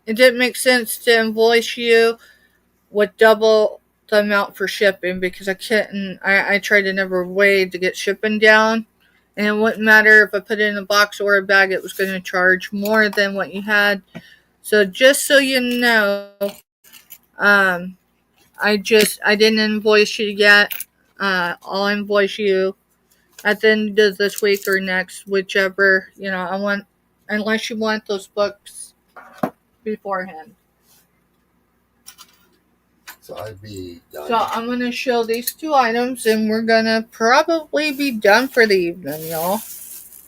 didn't make sense to invoice you with double the amount for shipping because I couldn't. I tried another way to get shipping down, and it wouldn't matter if I put it in a box or a bag. It was going to charge more than what you had. So just so you know, I didn't invoice you yet. I'll invoice you at the end of this week or next, whichever, I want, unless you want those books beforehand. So I'd be done. So I'm going to show these 2 items, and we're going to probably be done for the evening, y'all.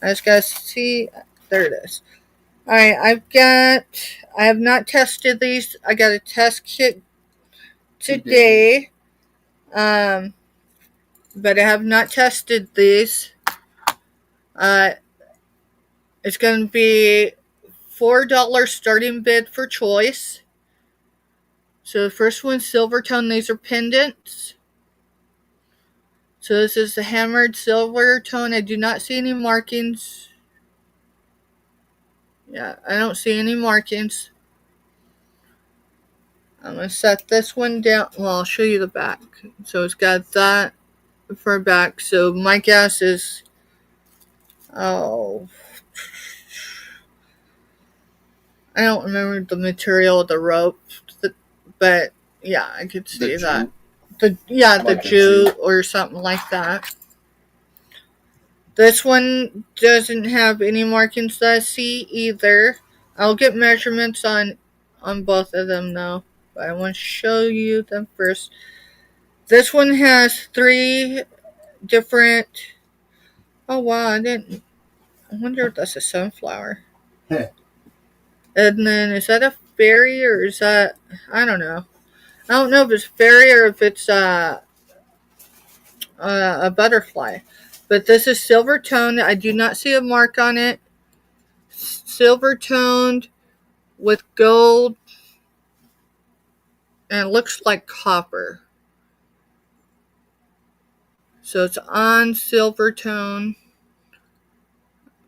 I just got to see. There it is. Alright, I have not tested these. I got a test kit today. But I have not tested these. It's going to be $4 starting bid for choice. So the first one's silver tone laser pendants. So this is the hammered silver tone. I do not see any markings. Yeah, I don't see any markings. I'm going to set this one down. Well, I'll show you the back. So it's got that for back. So my guess is, I don't remember the material of the rope, but yeah, I could see that. The jute or something like that. This one doesn't have any markings that I see either. I'll get measurements on both of them though, but I want to show you them first. This one has 3 different. Oh wow, I wonder if that's a sunflower. And then is that a fairy or is that, I don't know. I don't know if it's fairy or if it's a butterfly. But this is silver toned. I do not see a mark on it. Silver toned with gold, and it looks like copper. So it's on silver tone.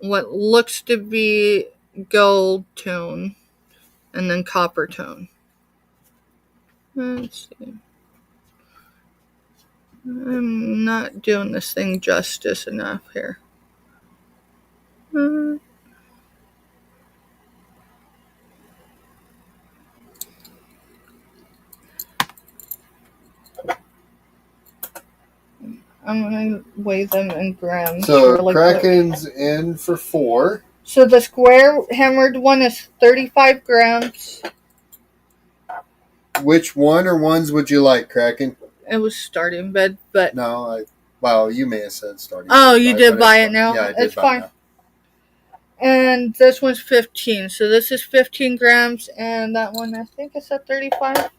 What looks to be gold tone, and then copper tone. Let's see. I'm not doing this thing justice enough here. I'm going to weigh them in grams. So really Kraken's quick. In for 4. So the square hammered one is 35 grams. Which one or ones would you like, Kraken? It was starting bid, but... No, you may have said starting bid. Oh, you did buy it now? Yeah, I did it's buy fine. it now. And this one's 15. So this is 15 grams, and that one, I think it's at 35.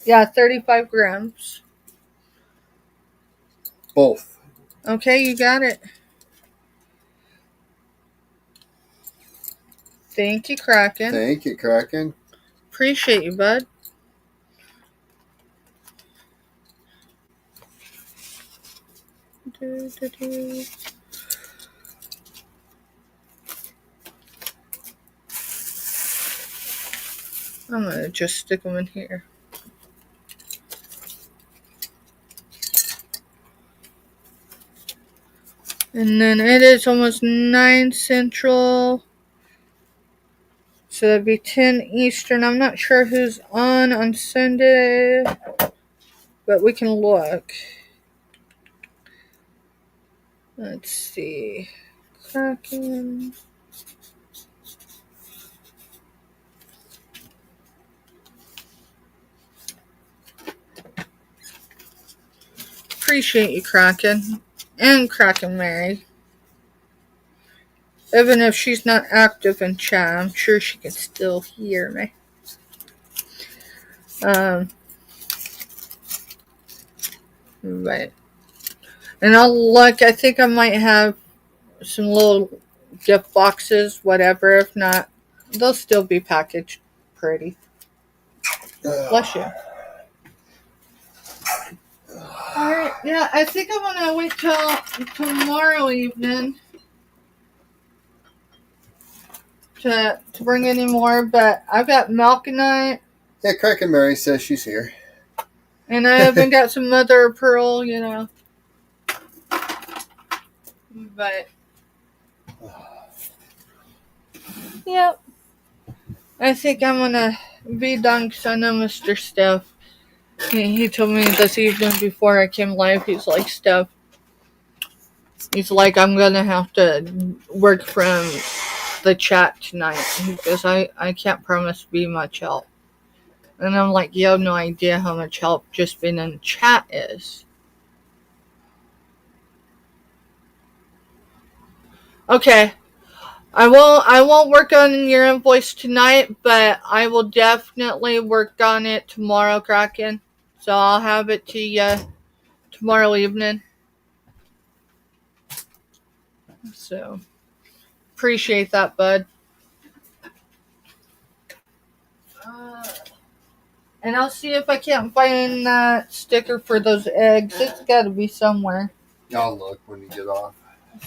Yeah, 35 grams. Both. Okay, you got it. Thank you, Kraken. Thank you, Kraken. Appreciate you, bud. I'm going to just stick them in here. And then it is almost 9 Central. So that'd be 10 Eastern. I'm not sure who's on Sunday, but we can look. Let's see. Kraken. Appreciate you, Kraken. And Kraken Mary. Even if she's not active in chat, I'm sure she can still hear me. Right. And I'll look. I think I might have some little gift boxes, whatever. If not, they'll still be packaged pretty. Bless you. Alright, yeah, I think I'm going to wait till tomorrow evening to bring any more, but I've got Malkinite. Yeah, Kraken Mary says she's here. And I even got some mother of pearl, you know. But, yep. I think I'm going to be done because I know Mr. Steph. He told me this evening before I came live, he's like, Steph, he's like, I'm going to have to work from the chat tonight because I can't promise to be much help. And I'm like, you have no idea how much help just being in chat is. Okay. I won't work on your invoice tonight, but I will definitely work on it tomorrow, Kraken. So I'll have it to you tomorrow evening. So appreciate that, bud. And I'll see if I can't find that sticker for those eggs. It's got to be somewhere. I'll look when you get off.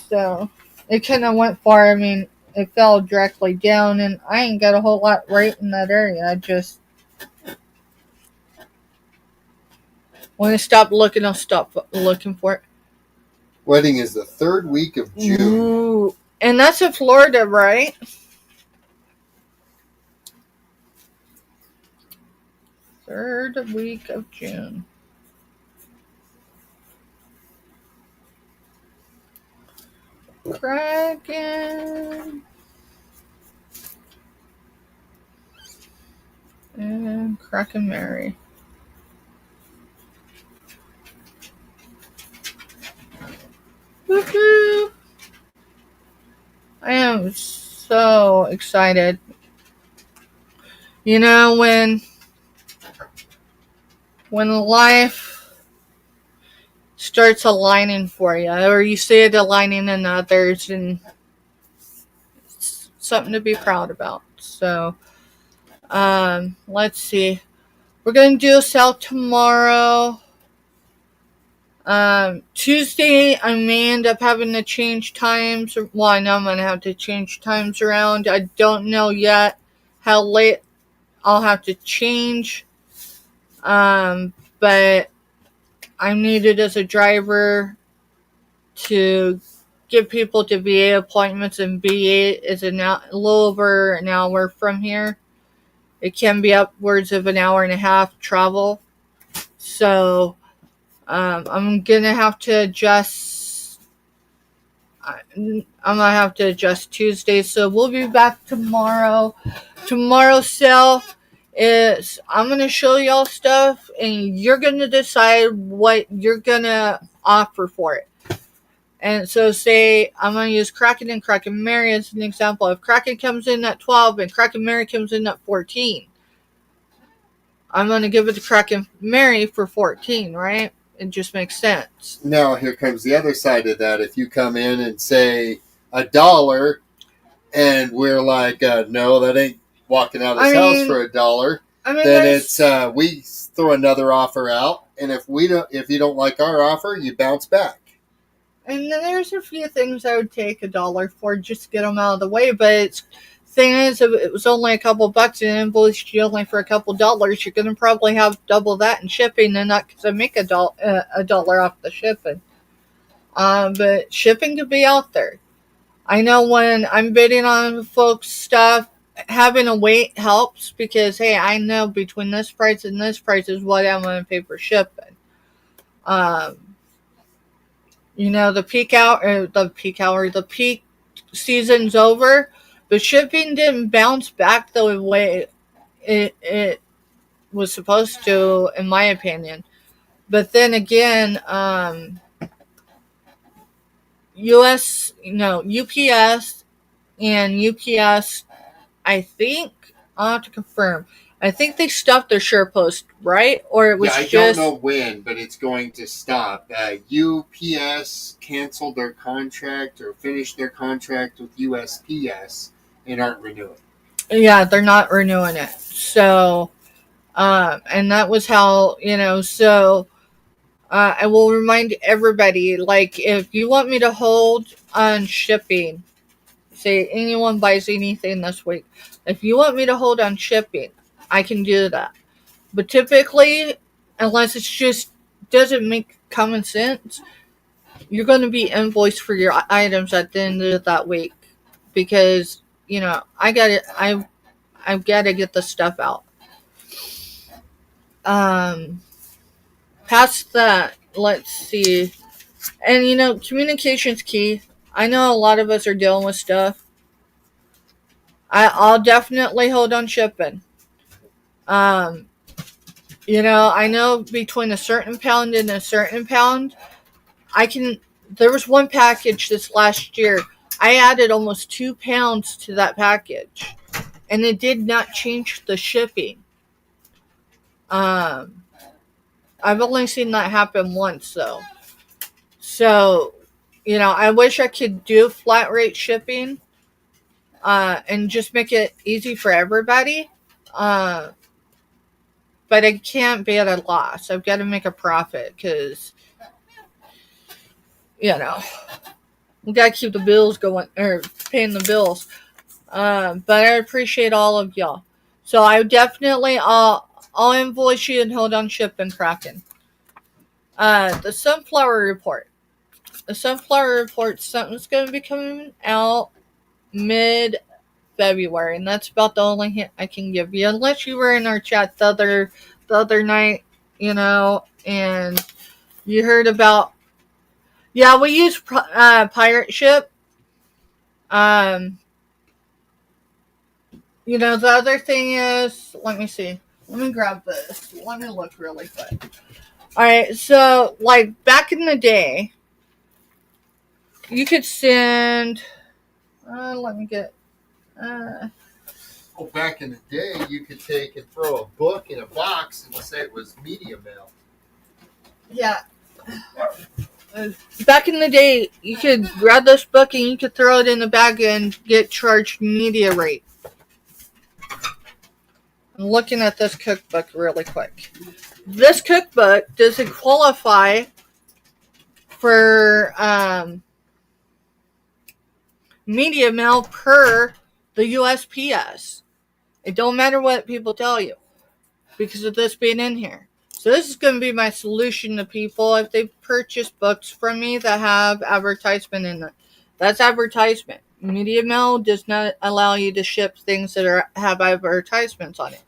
So it kind of went far. I mean, it fell directly down, and I ain't got a whole lot right in that area. I just, when I stop looking, I'll stop looking for it. Wedding is the 3rd week of June. Ooh. And that's in Florida, right? Third week of June. Kraken. And Kraken Mary. Woohoo! I am so excited. You know, when life starts aligning for you, or you see it aligning in others, and it's something to be proud about. So, let's see. We're going to do a sale tomorrow. Tuesday, I may end up having to change times. Well, I know I'm going to have to change times around. I don't know yet how late I'll have to change. But I'm needed as a driver to get people to VA appointments, and VA is a little over an hour from here. It can be upwards of an hour and a half travel. So, I'm going to have to adjust. I'm going to have to adjust Tuesday. So we'll be back tomorrow. Tomorrow's sale is, I'm going to show y'all stuff, and you're going to decide what you're going to offer for it. And so say, I'm going to use Kraken and Kraken Mary as an example. If Kraken comes in at 12 and Kraken Mary comes in at 14, I'm going to give it to Kraken Mary for 14, right? It just makes sense. Now, here comes the other side of that. If you come in and say $1, and we're like, no, that ain't walking out of his house for $1, then it's we throw another offer out, and if you don't like our offer, you bounce back. And then there's a few things I would take $1 for, just to get them out of the way. But thing is, if it was only a couple bucks and invoiced you only for a couple dollars, you're gonna probably have double that in shipping, and not because I make $1 off the shipping. But shipping could be out there. I know when I'm bidding on folks' stuff, having a weight helps, because hey, I know between this price and this price is what I'm gonna pay for shipping. You know, the peak season's over, but shipping didn't bounce back the way it was supposed to, in my opinion. But then again, UPS and UPS, I think, I'll have to confirm. I think they stopped their SurePost, right? Or it was I don't know when, but it's going to stop. UPS canceled their contract or finished their contract with USPS and aren't renewing. Yeah, they're not renewing it. So, and that was how, so I will remind everybody, like, if you want me to hold on shipping, say anyone buys anything this week, if you want me to hold on shipping, I can do that. But typically, unless it just doesn't make common sense, you're going to be invoiced for your items at the end of that week, because I've got to get the stuff out. Past that, let's see. And communication's key. I know a lot of us are dealing with stuff. I'll definitely hold on shipping. I know between a certain pound and a certain pound, there was one package this last year. I added almost 2 pounds to that package, and it did not change the shipping. I've only seen that happen once, though. So, I wish I could do flat rate shipping, and just make it easy for everybody. But I can't be at a loss. I've got to make a profit, because, we got to keep the bills going, or paying the bills. But I appreciate all of y'all. So I definitely, I'll invoice you and hold on shipping, Kraken. The Sunflower Report. The Sunflower Report, something's going to be coming out mid-February, and that's about the only hint I can give you. Unless you were in our chat the other night, and you heard about, we use pirate ship. The other thing is, let me see. Let me grab this. Let me look really quick. Alright, so, like, back in the day, you could send... let me get... Well, back in the day, you could take and throw a book in a box and say it was media mail. Yeah. Back in the day, you could grab this book and you could throw it in the bag and get charged media rate. I'm looking at this cookbook really quick. This cookbook doesn't qualify for media mail per the USPS. It don't matter what people tell you because of this being in here. So this is going to be my solution to people if they purchase books from me that have advertisement in it. That's advertisement. Media mail does not allow you to ship things that have advertisements on it.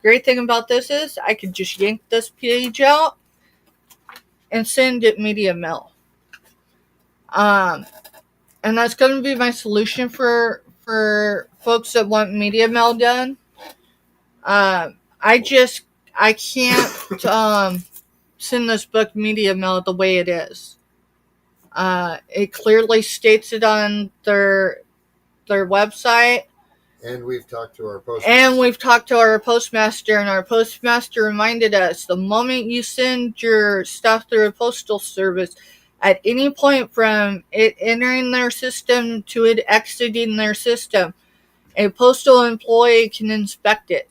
Great thing about this is I could just yank this page out and send it media mail. And that's going to be my solution for folks that want media mail done. I can't send this book media mail the way it is. It clearly states it on their website. And we've talked to our postmaster. And our postmaster reminded us the moment you send your stuff through a postal service, at any point from it entering their system to it exiting their system, a postal employee can inspect it.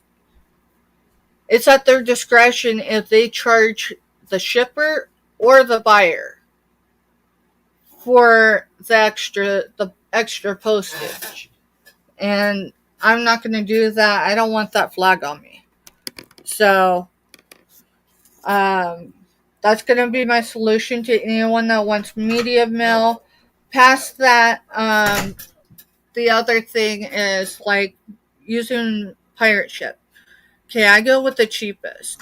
It's at their discretion if they charge the shipper or the buyer for the extra postage. And I'm not going to do that. I don't want that flag on me. So, that's going to be my solution to anyone that wants media mail. Past that, the other thing is like using pirate ship. Okay, I go with the cheapest.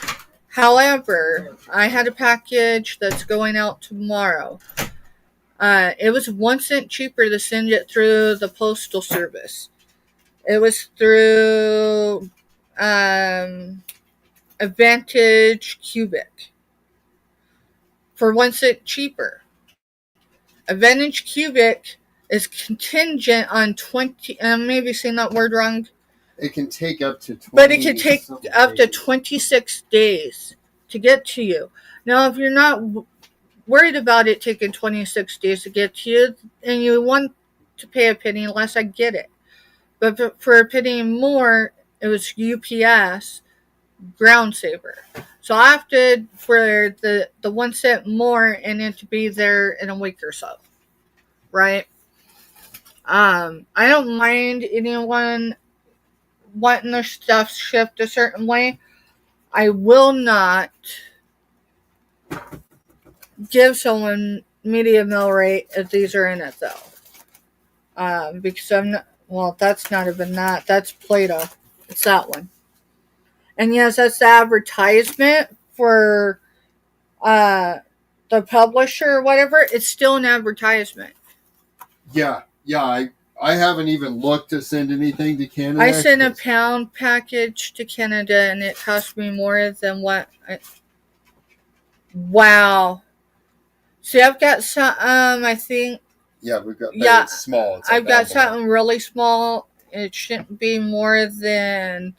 However, I had a package that's going out tomorrow. It was 1 cent cheaper to send it through the postal service. It was through Advantage Cubic for 1 cent cheaper. Advantage Cubic is contingent on 20. And I may be saying that word wrong. It can take up to 20 But it can take up to 26 days to get to you. Now, if you're not worried about it taking 26 days to get to you and you want to pay a penny less, I get it. But for a penny more, it was UPS Ground Saver. So I opted for the 1 cent more and it to be there in a week or so. Right? I don't mind anyone wanting their stuff shipped a certain way. I will not give someone media mail rate if these are in it though. Because I'm not, well, that's not even that. That's Play-Doh. It's that one. And yes, that's the advertisement for the publisher or whatever. It's still an advertisement. Yeah. I haven't even looked to send anything to Canada. I sent a pound package to Canada and it cost me more than what wow. See, I've got some, I think. Yeah, we've got, yeah, it's small. It's I've got something really small. It shouldn't be more than,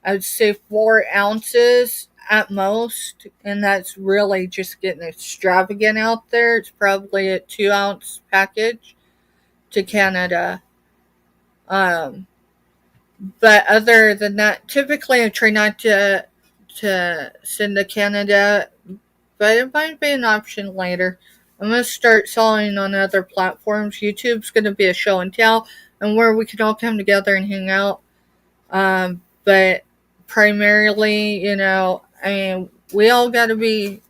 I'd say 4 ounces at most. And that's really just getting extravagant out there. It's probably a 2 ounce package to Canada. But other than that, typically I try not to send to Canada, but it might be an option later. I'm going to start selling on other platforms. YouTube's going to be a show and tell, and where we can all come together and hang out. But primarily, I mean, we all got to be,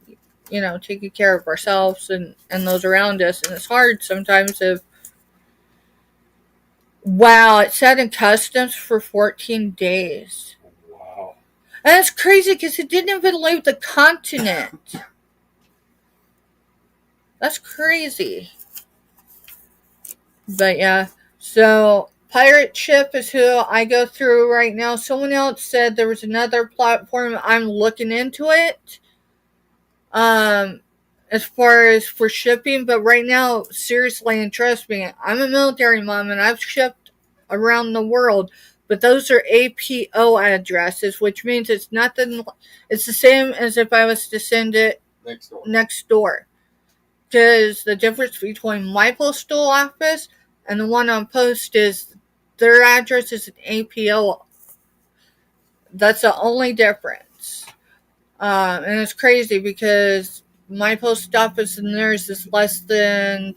taking care of ourselves and those around us. And it's hard sometimes if, wow, it said in customs for 14 days. Wow. And that's crazy because it didn't even leave the continent. That's crazy. But yeah, so Pirate Ship is who I go through right now. Someone else said there was another platform. I'm looking into it. As far as for shipping, but right now, seriously, and trust me, I'm a military mom and I've shipped around the world, but those are APO addresses, which means it's nothing. It's the same as if I was to send it next door. Because the difference between my postal office and the one on post is their address is an APO. That's the only difference. And it's crazy because my post office and theirs is less than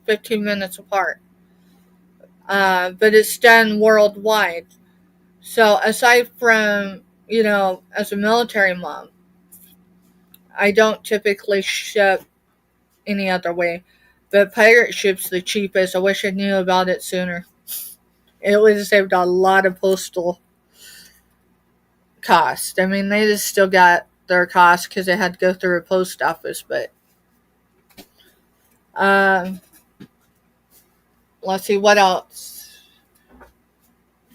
15 minutes apart. But it's done worldwide. So aside from, as a military mom, I don't typically ship any other way. But pirate ship's the cheapest. I wish I knew about it sooner. It would have saved a lot of postal cost. I mean, they just still got their cost because they had to go through a post office, but let's see what else.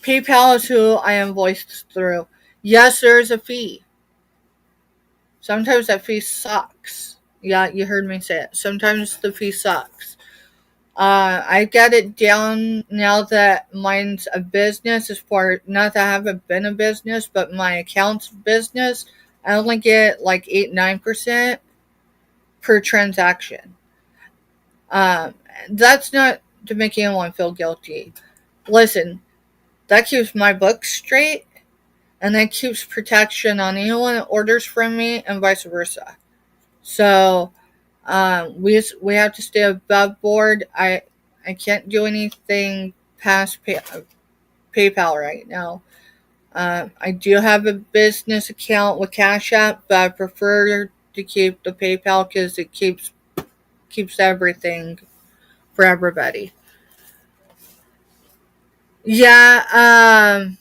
PayPal is who I invoiced through. Yes, there is a fee. Sometimes that fee sucks. Yeah, you heard me say it. Sometimes the fee sucks. I got it down now that mine's a business, as far not that I haven't been a business, but my account's business. I only get like 8-9% per transaction. That's not to make anyone feel guilty. Listen, that keeps my books straight, and that keeps protection on anyone that orders from me, and vice versa. So, we have to stay above board. I can't do anything past PayPal right now. I do have a business account with Cash App, but I prefer to keep the PayPal because it keeps everything for everybody. Yeah, I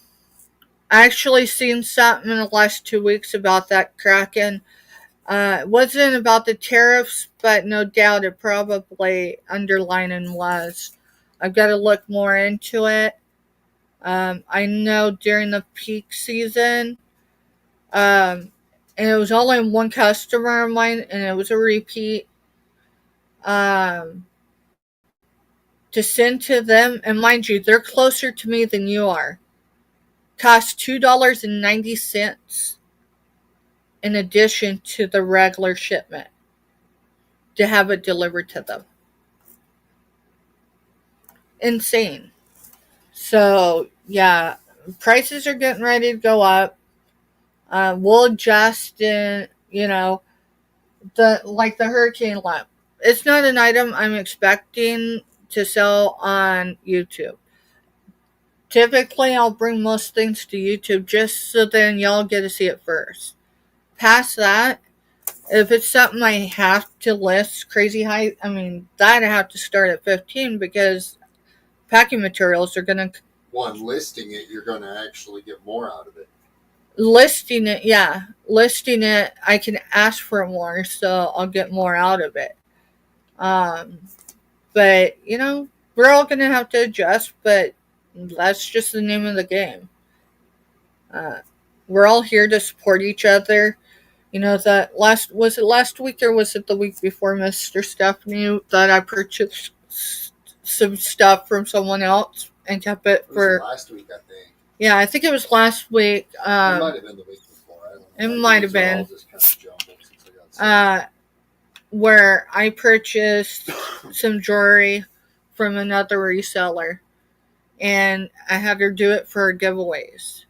actually seen something in the last 2 weeks about that Kraken. It wasn't about the tariffs, but no doubt it probably underlining was. I've got to look more into it. I know during the peak season, and it was only one customer of mine, and it was a repeat, to send to them, and mind you, they're closer to me than you are, cost $2.90 in addition to the regular shipment to have it delivered to them. Insane. So, yeah, prices are getting ready to go up. We'll adjust in, the hurricane lamp. It's not an item I'm expecting to sell on YouTube. Typically, I'll bring most things to YouTube just so then y'all get to see it first. Past that, if it's something I have to list crazy high, that I have to start at 15 because packing materials are going to... Listing it, you're going to actually get more out of it. Listing it, I can ask for more, so I'll get more out of it. But, we're all going to have to adjust, but that's just the name of the game. We're all here to support each other. Was it last week or was it the week before, Mr. Stephanie, that I purchased some stuff from someone else and kept it for... last week, I think. Yeah, I think it was last week. It might have been the week before. I don't know. It might have been. Where I purchased some jewelry from another reseller, and I had her do it for her giveaways.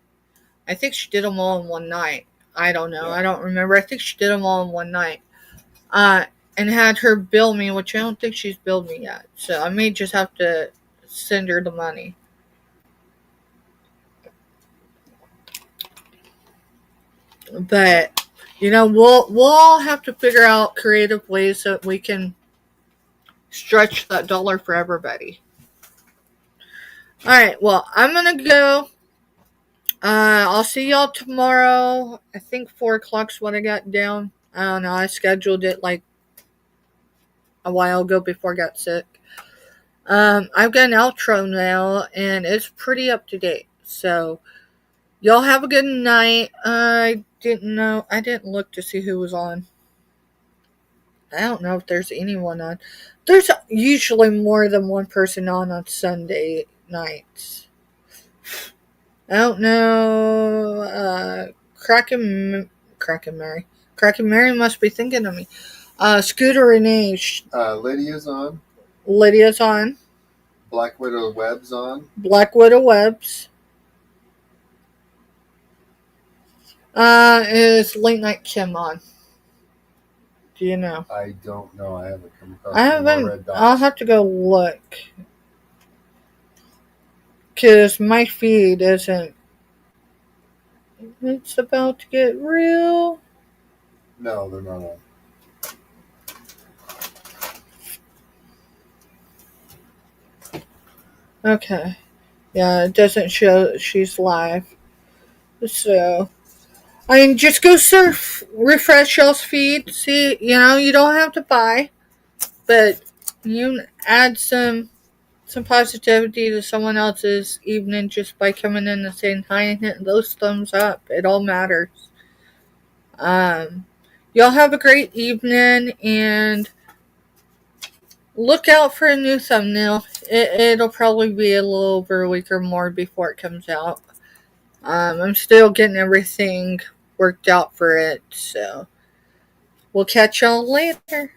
I think she did them all in one night. I don't know. Yeah. I don't remember. I think she did them all in one night. And had her bill me, which I don't think she's billed me yet. So I may just have to send her the money. But, we'll all have to figure out creative ways that we can stretch that dollar for everybody. Alright, well, I'm going to go. I'll see y'all tomorrow. I think 4 o'clock's what I got down. I don't know. I scheduled it like a while ago before I got sick. I've got an outro now, and it's pretty up to date. So, y'all have a good night. I didn't look to see who was on. I don't know if there's anyone on. There's usually more than one person on Sunday nights. I don't know. Kraken Mary must be thinking of me. Scooter Renee. Lydia's on. Lydia's on. Black Widow Webb's on. Black Widow Webbs. Is Late Night Kim on? Do you know? I don't know. I haven't come across. I haven't. I'll have to go look. Because my feed isn't. It's about to get real. No, they're not on. Okay. Yeah, it doesn't show she's live. So, I mean, just go surf, refresh y'all's feed. See, you don't have to buy, but you add some positivity to someone else's evening just by coming in and saying hi and hitting those thumbs up. It all matters. Y'all have a great evening, and look out for a new thumbnail. It'll probably be a little over a week or more before it comes out. I'm still getting everything worked out for it, so we'll catch y'all later.